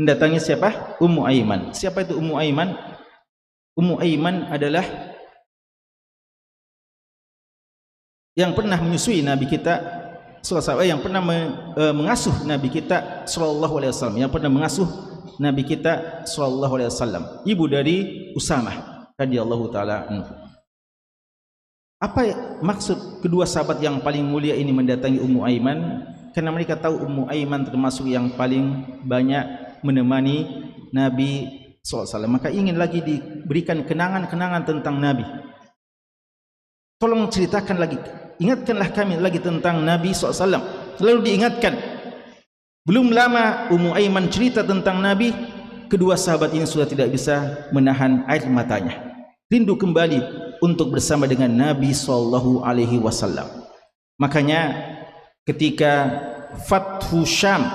Mendatangi siapa? Ummu Aiman. Siapa itu Ummu Aiman? Ummu Aiman adalah yang pernah menyusui Nabi kita sallallahu alaihi wasallam, yang pernah mengasuh Nabi kita sallallahu alaihi wasallam, yang pernah mengasuh Nabi kita sallallahu alaihi wasallam, ibu dari Usamah radhiyallahu taala anhu. Apa maksud kedua sahabat yang paling mulia ini mendatangi Ummu Aiman? Karena mereka tahu Ummu Aiman termasuk yang paling banyak menemani Nabi sallallahu alaihi wasallam. Maka ingin lagi diberikan kenangan-kenangan tentang Nabi. Tolong ceritakan lagi, ingatkanlah kami lagi tentang Nabi sallallahu alaihi wasallam. Lalu diingatkan. Belum lama Ummu Aiman cerita tentang Nabi, kedua sahabat ini sudah tidak bisa menahan air matanya. Rindu kembali untuk bersama dengan Nabi sallallahu alaihi wasallam. Makanya ketika Fathu Syam,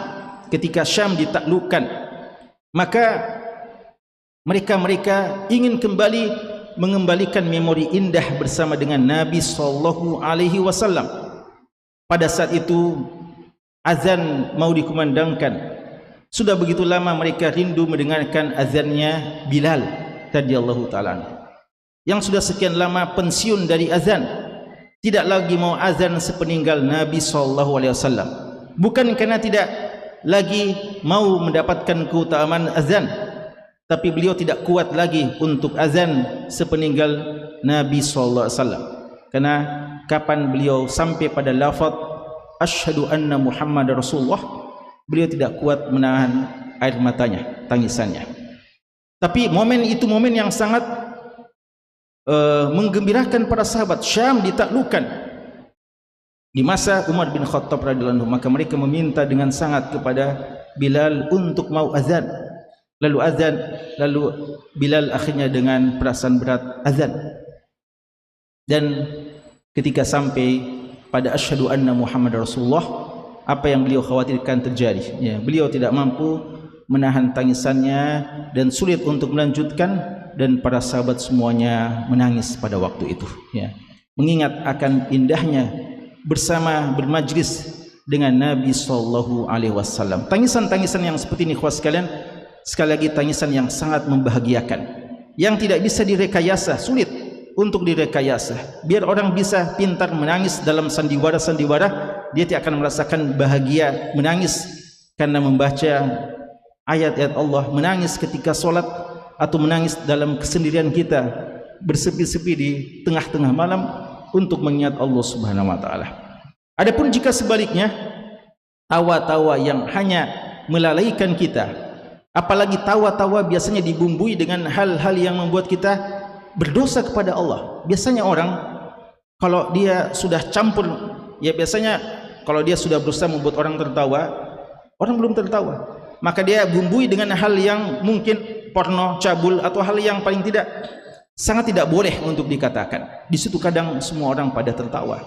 ketika Syam ditaklukkan, maka mereka ingin kembali mengembalikan memori indah bersama dengan Nabi sallallahu alaihi wasallam. Pada saat itu azan mau dikumandangkan. Sudah begitu lama mereka rindu mendengarkan azannya Bilal radhiyallahu taala, yang sudah sekian lama pensiun dari azan, tidak lagi mau azan sepeninggal Nabi sallallahu alaihi wasallam. Bukan karena tidak lagi mau mendapatkan keutamaan azan, tapi beliau tidak kuat lagi untuk azan sepeninggal Nabi sallallahu alaihi wasallam. Karena kapan beliau sampai pada lafaz asyhadu anna Muhammadar Rasulullah, beliau tidak kuat menahan air matanya, tangisannya. Tapi momen itu momen yang sangat menggembirakan para sahabat. Syam ditaklukkan di masa Umar bin Khattab radhiyallahu anhu, maka mereka meminta dengan sangat kepada Bilal untuk mau azan. Lalu azan, lalu Bilal akhirnya dengan perasaan berat azan. Dan ketika sampai pada asyhadu anna Muhammadar Rasulullah, apa yang beliau khawatirkan terjadi. Ya, beliau tidak mampu menahan tangisannya dan sulit untuk melanjutkan, dan para sahabat semuanya menangis pada waktu itu. Ya, mengingat akan indahnya bersama bermajlis dengan Nabi sallallahu alaihi wasallam. Tangisan-tangisan yang seperti ini, khusus sekalian, sekali lagi tangisan yang sangat membahagiakan, yang tidak bisa direkayasa, sulit untuk direkayasa. Biar orang bisa pintar menangis dalam sandiwara-sandiwara, dia tidak akan merasakan bahagia menangis karena membaca ayat-ayat Allah, menangis ketika solat, atau menangis dalam kesendirian kita bersepi-sepi di tengah-tengah malam untuk mengingat Allah Subhanahu wa taala. Adapun jika sebaliknya, tawa-tawa yang hanya melalaikan kita, apalagi tawa-tawa biasanya dibumbui dengan hal-hal yang membuat kita berdosa kepada Allah. Biasanya orang kalau dia sudah campur ya biasanya kalau dia sudah berusaha membuat orang tertawa, orang belum tertawa, maka dia bumbui dengan hal yang mungkin porno, cabul, atau hal yang paling tidak sangat tidak boleh untuk dikatakan. Di situ kadang semua orang pada tertawa.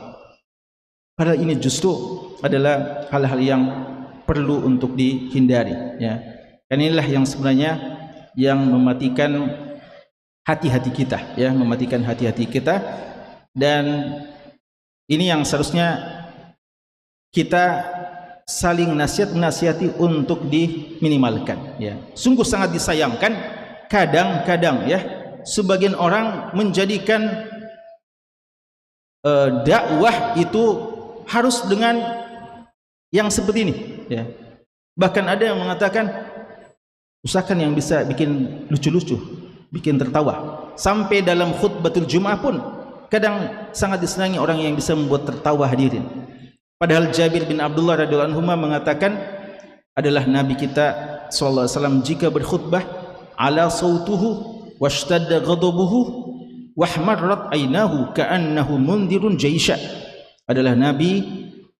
Padahal ini justru adalah hal-hal yang perlu untuk dihindari, ya. Dan inilah yang sebenarnya yang mematikan hati-hati kita, ya, mematikan hati-hati kita. Dan ini yang seharusnya kita saling nasihat-nasihati untuk diminimalkan, ya. Sungguh sangat disayangkan kadang-kadang, ya, sebagian orang menjadikan dakwah itu harus dengan yang seperti ini, ya. Bahkan ada yang mengatakan usahakan yang bisa bikin lucu-lucu, bikin tertawa. Sampai dalam khutbatul Jum'ah pun kadang sangat disenangi orang yang bisa membuat tertawa hadirin. Padahal Jabir bin Abdullah radhiyallahu anhu mengatakan adalah Nabi kita sallallahu alaihi wasallam jika berkhutbah ala sautuhu washtadda ghadabuhu wahmarrat aynahu ka'annahu mundirun jaisha. Adalah Nabi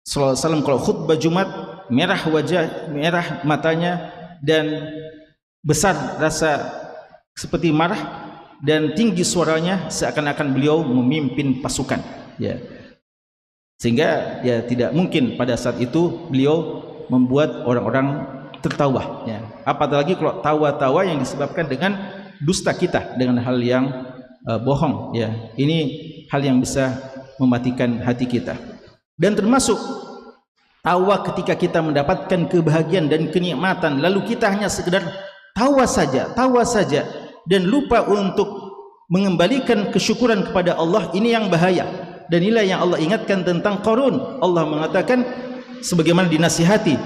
sallallahu alaihi wasallam kalau khutbah Jumat merah wajah, merah matanya, dan besar rasa seperti marah, dan tinggi suaranya seakan-akan beliau memimpin pasukan, ya. Sehingga ya tidak mungkin pada saat itu beliau membuat orang-orang tertawa, ya. Apalagi kalau tawa-tawa yang disebabkan dengan dusta kita, dengan hal yang bohong, ya. Ini hal yang bisa mematikan hati kita. Dan termasuk tawa ketika kita mendapatkan kebahagiaan dan kenikmatan, lalu kita hanya sekedar tawa saja dan lupa untuk mengembalikan kesyukuran kepada Allah. Ini yang bahaya, dan inilah yang Allah ingatkan tentang Qarun. Allah mengatakan sebagaimana dinasihati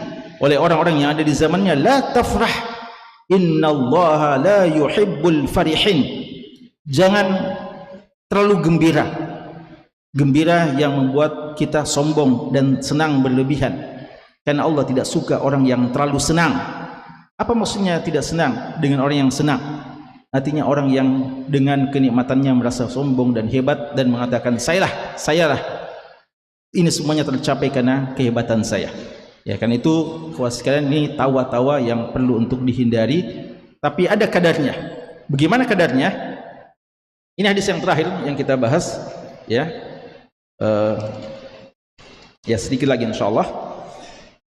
oleh orang-orang yang ada di zamannya, la tafrah innallaha la yuhibbul farihin. Jangan terlalu gembira yang membuat kita sombong dan senang berlebihan, karena Allah tidak suka orang yang terlalu senang. Apa maksudnya tidak senang dengan orang yang senang? Artinya orang yang dengan kenikmatannya merasa sombong dan hebat dan mengatakan sayalah ini semuanya tercapai karena kehebatan saya, ya. Kan itu kawan sekalian, ini tawa-tawa yang perlu untuk dihindari, tapi ada kadarnya. Bagaimana kadarnya? Ini hadis yang terakhir yang kita bahas, ya. Ya sedikit lagi insyaallah.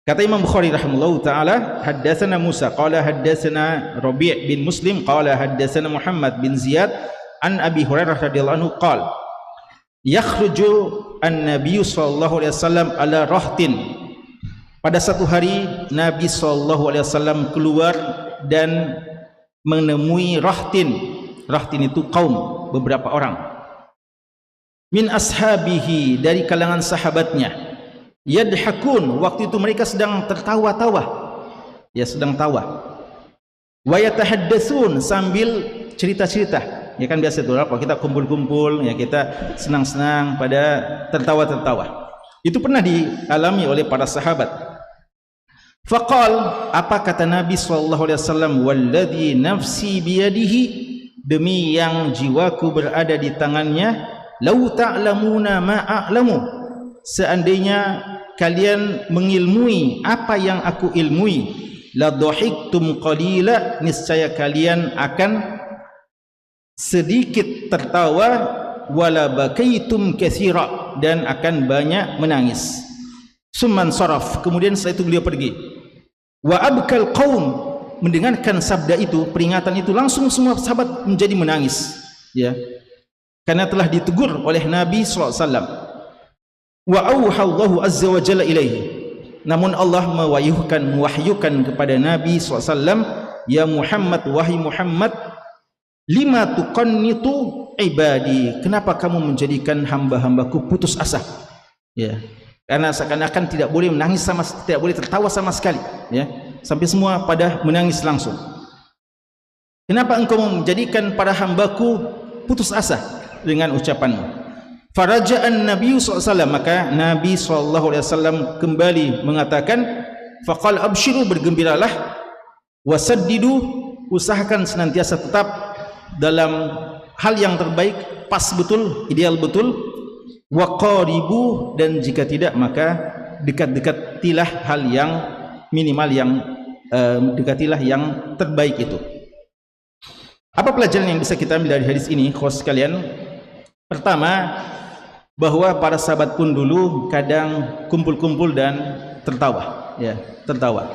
Kata Imam Bukhari rahimahullahu taala, haddatsana Musa qala haddatsana Rabi' bin Muslim qala haddatsana Muhammad bin Ziyad an Abi Hurairah radhiyallahu anhu qala yakhruju an-nabiy sallallahu alaihi wasallam ala rahtin. Pada satu hari Nabi sallallahu alaihi wasallam keluar dan menemui rahtin. Rahtin itu kaum, beberapa orang. Min ashabihi, dari kalangan sahabatnya. Yadhakun, waktu itu mereka sedang tertawa-tawa, ya, sedang tawa. Wa yatahaddatsun, sambil cerita-cerita, ya kan biasa itu kalau kita kumpul-kumpul, ya kita senang-senang pada tertawa-tertawa. Itu pernah dialami oleh para sahabat. Faqal, apa kata Nabi sallallahu alaihi wasallam, walladzi nafsi biyadihi, demi yang jiwaku berada di tangannya, lau ta'lamuna ma a'lamu, seandainya kalian mengilmui apa yang aku ilmui, la dhahiktum qalila, niscaya kalian akan sedikit tertawa, wala bakaitum katsira, dan akan banyak menangis. Summan saraf, kemudian setelah itu beliau pergi. Wa abkal qaum, mendengarkan sabda itu, peringatan itu, langsung semua sahabat menjadi menangis, ya, karena telah ditegur oleh Nabi sallallahu alaihi wasallam. Wa auhallahu azza wa jalla ilaihi, namun Allah mewahyukan kepada Nabi SAW, ya Muhammad, wahai Muhammad, lima tuqannitu ibadi, kenapa kamu menjadikan hamba-hambaku putus asa, ya, karena seakan-akan tidak boleh menangis tidak boleh tertawa sama sekali, ya, sampai semua pada menangis langsung. Kenapa engkau menjadikan para hambaku putus asa dengan ucapanmu? Faraja'an Nabi SAW, maka Nabi SAW kembali mengatakan, faqal abshiru, bergembiralah, wasaddidu, usahakan senantiasa tetap dalam hal yang terbaik, pas betul, ideal betul, wa qaribu, dan jika tidak maka dekat-dekatilah hal yang minimal, yang dekatilah yang terbaik itu. Apa pelajaran yang bisa kita ambil dari hadis ini, kawan sekalian? Pertama, bahwa para sahabat pun dulu kadang kumpul-kumpul dan tertawa, ya, tertawa.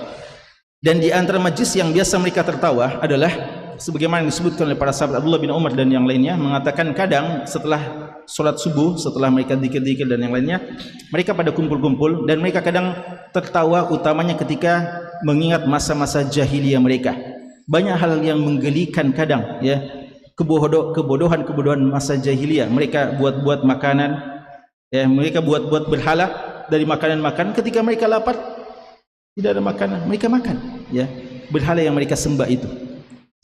Dan di antara majlis yang biasa mereka tertawa adalah sebagaimana yang disebutkan oleh para sahabat Abdullah bin Umar dan yang lainnya, mengatakan kadang setelah sholat subuh, setelah mereka dzikir-dzikir dan yang lainnya, mereka pada kumpul-kumpul dan mereka kadang tertawa, utamanya ketika mengingat masa-masa jahiliyah mereka. Banyak hal yang menggelikan kadang, ya, kebodohan masa jahiliyah. Mereka buat-buat makanan, ya, mereka buat-buat berhala dari makanan-makanan. Ketika mereka lapar, tidak ada makanan, mereka makan, ya, berhala yang mereka sembah itu.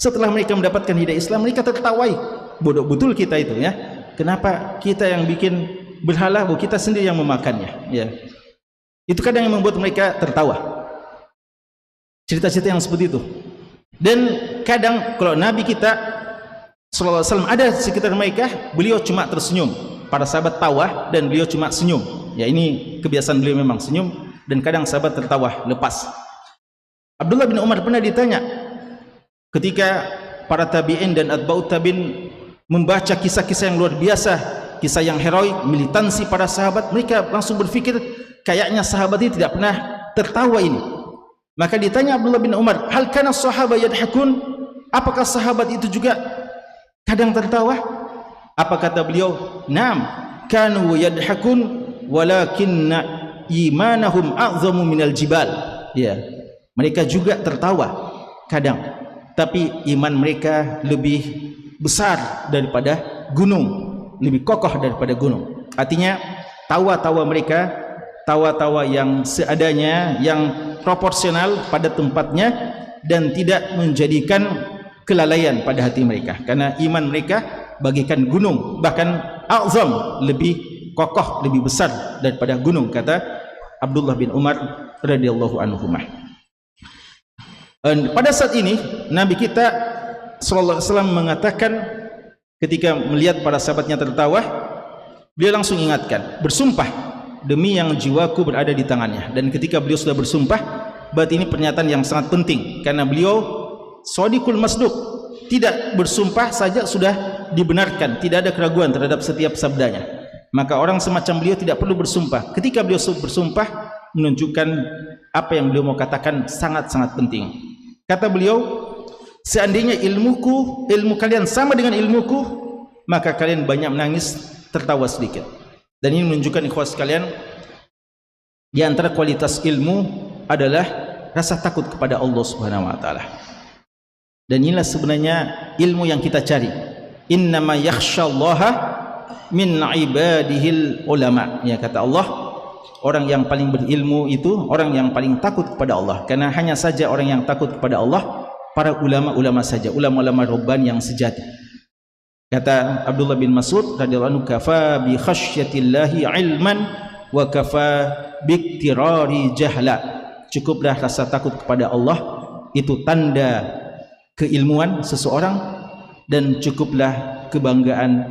Setelah mereka mendapatkan hidayah Islam, mereka tertawai, bodoh betul kita itu, ya. Kenapa kita yang bikin berhala, kita sendiri yang memakannya, ya. Itu kadang yang membuat mereka tertawa. Cerita-cerita yang seperti itu. Dan kadang kalau Nabi kita sallallahu alaihi wasallam ada sekitar mereka, beliau cuma tersenyum. Para sahabat tawa dan beliau cuma senyum. Ya, ini kebiasaan beliau, memang senyum, dan kadang sahabat tertawa lepas. Abdullah bin Umar pernah ditanya ketika para tabi'in dan atba'ut tabi'in membaca kisah-kisah yang luar biasa, kisah yang heroik, militansi para sahabat, mereka langsung berpikir kayaknya sahabat ini tidak pernah tertawa ini. Maka ditanya Abdullah bin Umar, hal kana sahabat yadhakun? Apakah sahabat itu juga kadang tertawa? Apa kata beliau? Naam, kanu yadhakun walakinna imanahum a'zamu minal jibal. Ya, mereka juga tertawa kadang, tapi iman mereka lebih besar daripada gunung, lebih kokoh daripada gunung. Artinya tawa-tawa mereka, tawa-tawa yang seadanya, yang proporsional pada tempatnya, dan tidak menjadikan kelalaian pada hati mereka, karena iman mereka bagaikan gunung, bahkan a'zam, lebih kokoh, lebih besar daripada gunung, kata Abdullah bin Umar radhiyallahu anhu. Pada saat ini Nabi kita sallallahu alaihi wasallam mengatakan, ketika melihat para sahabatnya tertawa, beliau langsung ingatkan, bersumpah demi yang jiwaku berada di tangannya. Dan ketika beliau sudah bersumpah, berarti ini pernyataan yang sangat penting, karena beliau shadiqul masduq, tidak bersumpah saja sudah dibenarkan, tidak ada keraguan terhadap setiap sabdanya. Maka orang semacam beliau tidak perlu bersumpah. Ketika beliau bersumpah, menunjukkan apa yang beliau mau katakan sangat-sangat penting. Kata beliau, seandainya ilmu kalian sama dengan ilmuku, maka kalian banyak menangis, tertawa sedikit. Dan ini menunjukkan, ikhwas sekalian, di antara kualitas ilmu adalah rasa takut kepada Allah Subhanahu wa taala. Dan inilah sebenarnya ilmu yang kita cari. Innama yakhsyallaha min ibadihil ulama. Ya, kata Allah, orang yang paling berilmu itu orang yang paling takut kepada Allah. Karena hanya saja orang yang takut kepada Allah para ulama-ulama saja, ulama-ulama Rabbani yang sejati. Kata Abdullah bin Mas'ud radhiyallahu anhu, kafa bi khasyatillahi ilman wa kafa biktirari jahla. Cukuplah rasa takut kepada Allah, itu tanda keilmuan seseorang, dan cukuplah kebanggaan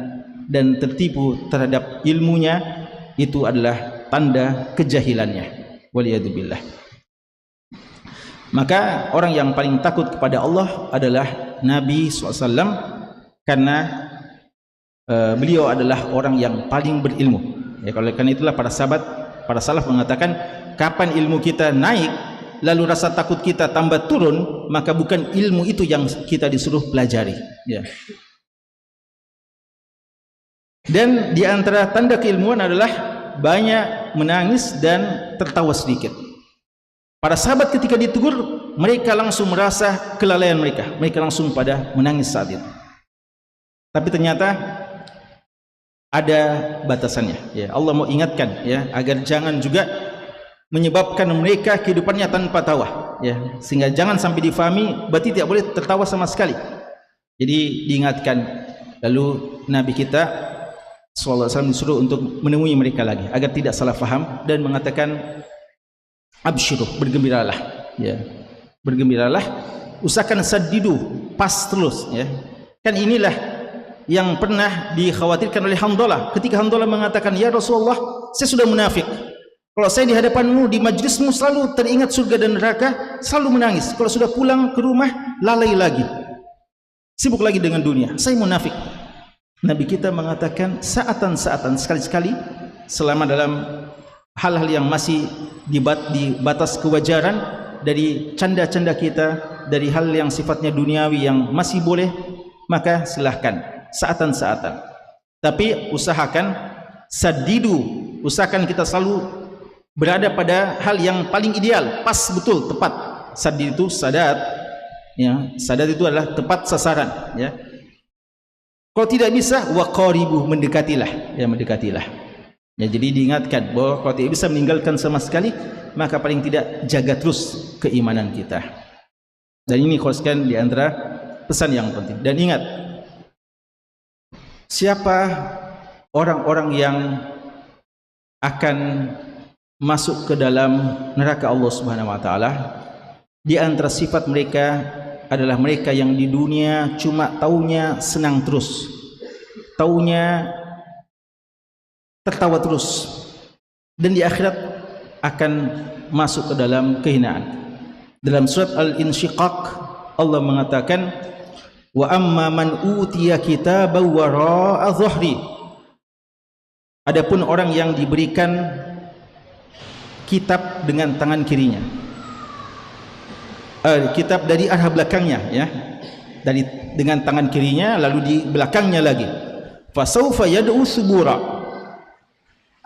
dan tertipu terhadap ilmunya, itu adalah tanda kejahilannya. Waliyadzubillah. Maka orang yang paling takut kepada Allah adalah Nabi SAW, karena beliau adalah orang yang paling berilmu. Ya, karena itulah para sahabat, para salaf mengatakan, kapan ilmu kita naik lalu rasa takut kita tambah turun, maka bukan ilmu itu yang kita disuruh pelajari, ya. Dan di antara tanda keilmuan adalah banyak menangis dan tertawa sedikit. Para sahabat ketika ditegur, mereka langsung merasa kelalaian mereka langsung pada menangis saat itu. Tapi ternyata ada batasannya, ya. Allah mau ingatkan, ya, agar jangan juga menyebabkan mereka kehidupannya tanpa tawa, ya, sehingga jangan sampai difahami berarti tidak boleh tertawa sama sekali. Jadi diingatkan. Lalu Nabi kita sallallahu alaihi wasallam disuruh untuk menemui mereka lagi agar tidak salah faham, dan mengatakan, absyiru, bergembiralah, ya, bergembiralah, usahakan saddidu, pas terus, ya. Kan inilah yang pernah dikhawatirkan oleh Hanzalah ketika Hanzalah mengatakan, "Ya Rasulullah, saya sudah munafik. Kalau saya di hadapanmu, di majlismu selalu teringat surga dan neraka, selalu menangis. Kalau sudah pulang ke rumah, lalai lagi, sibuk lagi dengan dunia. Saya munafik." Nabi kita mengatakan, saatan-saatan, sekali-sekali, selama dalam hal-hal yang masih di batas kewajaran, dari canda-canda kita, dari hal yang sifatnya duniawi yang masih boleh, maka silahkan, saatan-saatan. Tapi usahakan sadidu, usahakan kita selalu berada pada hal yang paling ideal, pas betul, tepat. Sadid itu sadat, ya, sadat itu adalah tepat sasaran, ya. Kalau tidak bisa, waqaribu, mendekatilah, ya, mendekatilah. Ya, jadi diingatkan bahwa kalau tidak bisa meninggalkan sama sekali, maka paling tidak jaga terus keimanan kita. Dan ini khususkan di antara pesan yang penting. Dan ingat, siapa orang-orang yang akan masuk ke dalam neraka Allah Subhanahu wa taala, di antara sifat mereka adalah mereka yang di dunia cuma taunya senang terus, taunya tertawa terus, dan di akhirat akan masuk ke dalam kehinaan. Dalam surat Al-Insyiqaq Allah mengatakan, "Wa amma man utiya kitabahu wara'a dhahri." Adapun orang yang diberikan kitab dengan tangan kirinya, kitab dari arah belakangnya, ya, dengan tangan kirinya, lalu di belakangnya lagi, fasaufa yad'u subura,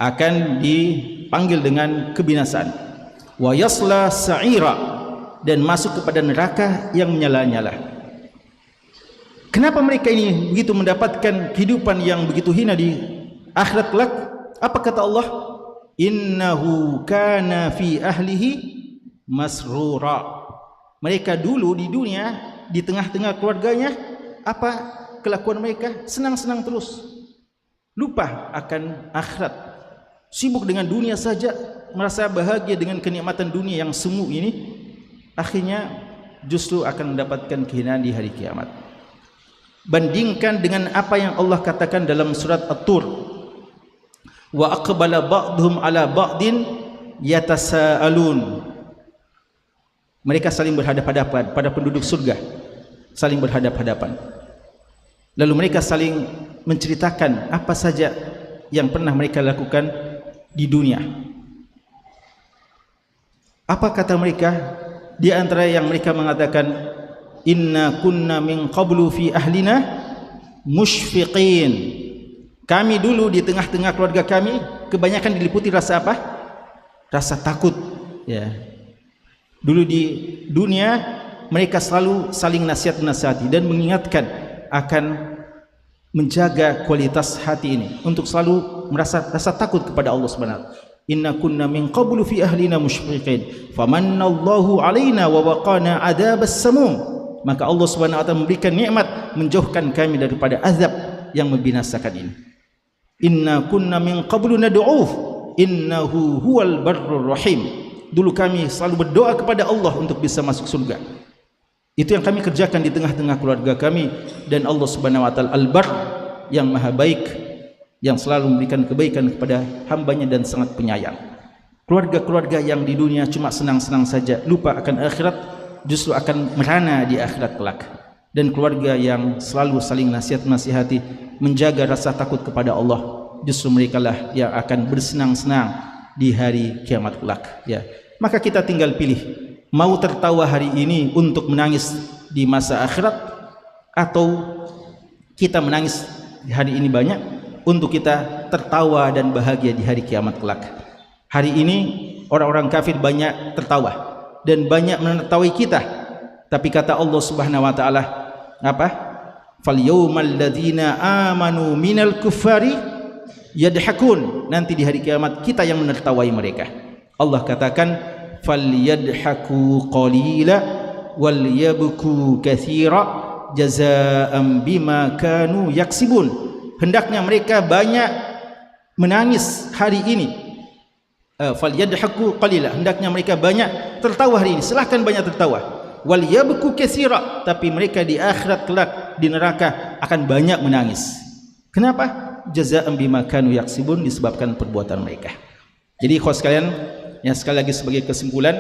akan dipanggil dengan kebinasaan, wa yasla sa'ira, dan masuk kepada neraka yang menyala-nyala. Kenapa mereka ini begitu mendapatkan kehidupan yang begitu hina di akhirat kelak? Apa kata Allah? Innahu kana fi ahlihi masrura. Mereka dulu di dunia, di tengah-tengah keluarganya, apa kelakuan mereka? Senang-senang terus, lupa akan akhirat, sibuk dengan dunia saja, merasa bahagia dengan kenikmatan dunia yang semu ini. Akhirnya justru akan mendapatkan kehinaan di hari kiamat. Bandingkan dengan apa yang Allah katakan dalam surat At-Tur, wa aqbala ba'dhum ala ba'din yatasaalun. Mereka saling berhadap-hadapan, pada penduduk surga saling berhadap-hadapan, lalu mereka saling menceritakan apa saja yang pernah mereka lakukan di dunia. Apa kata mereka? Di antara yang mereka mengatakan, inna kunna min qablu fi ahlina musyfiqin. Kami dulu di tengah-tengah keluarga kami kebanyakan diliputi rasa apa? Rasa takut, ya. Dulu di dunia mereka selalu saling nasihat-nasihati dan mengingatkan akan menjaga kualitas hati ini untuk selalu merasa rasa takut kepada Allah Subhanahu wa taala. Inna kunna min qablu fi ahlina musyfiqin famanallahu alaina wa waqana adzabas samum. Maka Allah Subhanahu wa taala memberikan nikmat, menjauhkan kami daripada azab yang membinasakan ini. Inna kunna min qablu nad'uuh innahu huwal barrur rahim. Dulu kami selalu berdoa kepada Allah untuk bisa masuk surga. Itu yang kami kerjakan di tengah-tengah keluarga kami, dan Allah Subhanahu wa taala Al-Barr, yang maha baik, yang selalu memberikan kebaikan kepada hambanya dan sangat penyayang. Keluarga-keluarga yang di dunia cuma senang-senang saja, lupa akan akhirat, justru akan merana di akhirat kelak. Dan keluarga yang selalu saling nasihat-nasihati, menjaga rasa takut kepada Allah, justru merekalah yang akan bersenang-senang di hari kiamat kelak, ya. Maka kita tinggal pilih, mau tertawa hari ini untuk menangis di masa akhirat, atau kita menangis di hari ini banyak untuk kita tertawa dan bahagia di hari kiamat kelak. Hari ini orang-orang kafir banyak tertawa dan banyak menertawai kita, tapi kata Allah Subhanahu wa taala apa? Fal yawmal ladzina amanu minal kuffari yadhakun. Nanti di hari kiamat kita yang menertawai mereka. Allah katakan falyadhaku qalila wal yabku katsira jazaa'an bima kanu yaksibun. Hendaknya mereka banyak menangis hari ini. Falyadhaku qalila, hendaknya mereka banyak tertawa hari ini. Silahkan banyak tertawa. Wal yabku katsira, tapi mereka di akhirat kelak di neraka akan banyak menangis. Kenapa? Jazaa'an bima kanu yaksibun, disebabkan perbuatan mereka. Jadi ikhwas sekalian, ya sekali lagi sebagai kesimpulan,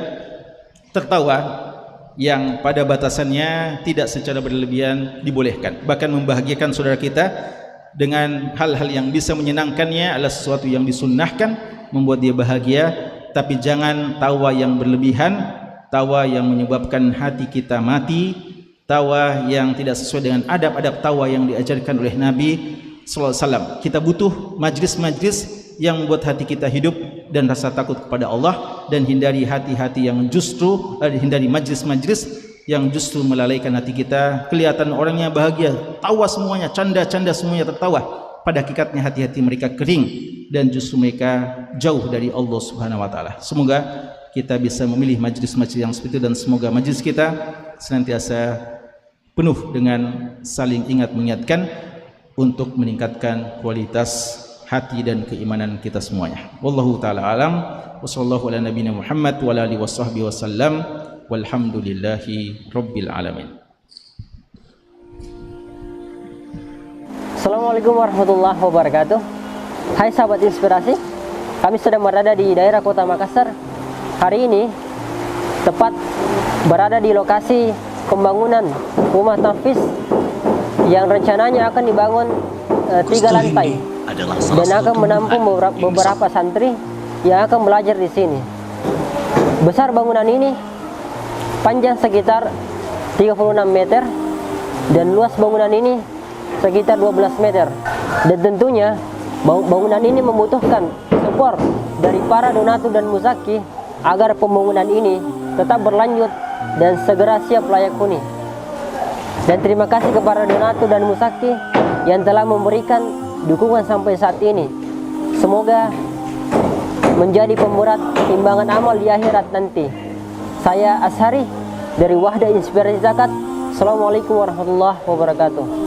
tertawa yang pada batasannya tidak secara berlebihan dibolehkan. Bahkan membahagiakan saudara kita dengan hal-hal yang bisa menyenangkannya adalah sesuatu yang disunnahkan, membuat dia bahagia. Tapi jangan tawa yang berlebihan, tawa yang menyebabkan hati kita mati, tawa yang tidak sesuai dengan adab-adab tawa yang diajarkan oleh Nabi sallallahu alaihi wasallam. Kita butuh majlis-majlis yang membuat hati kita hidup dan rasa takut kepada Allah, dan hindari hati-hati yang justru hindari majlis-majlis yang justru melalaikan hati kita. Kelihatan orangnya bahagia, tawa semuanya, canda-canda semuanya tertawa, pada hakikatnya hati-hati mereka kering dan justru mereka jauh dari Allah Subhanahu wa taala. Semoga kita bisa memilih majlis-majlis yang seperti itu, dan semoga majlis kita senantiasa penuh dengan saling ingat mengingatkan untuk meningkatkan kualitas hati dan keimanan kita semuanya. Wallahu taala alam, wa sallallahu ala nabiyina Muhammad wa ala alihi washabbihi wasallam, walhamdulillahi rabbil alamin. Assalamualaikum warahmatullahi wabarakatuh. Hai sahabat inspirasi, kami sedang berada di daerah Kota Makassar. Hari ini tepat berada di lokasi pembangunan rumah tahfiz yang rencananya akan dibangun 3 lantai dan akan menampung beberapa santri yang akan belajar di sini. Besar bangunan ini panjang sekitar 36 meter dan luas bangunan ini sekitar 12 meter. Dan tentunya bangunan ini membutuhkan support dari para donatur dan muzaki agar pembangunan ini tetap berlanjut dan segera siap layak huni. Dan terima kasih kepada donatur dan musaki yang telah memberikan dukungan sampai saat ini. Semoga menjadi pemberat timbangan amal di akhirat nanti. Saya Ashari dari Wahda Inspirasi Zakat. Assalamualaikum warahmatullahi wabarakatuh.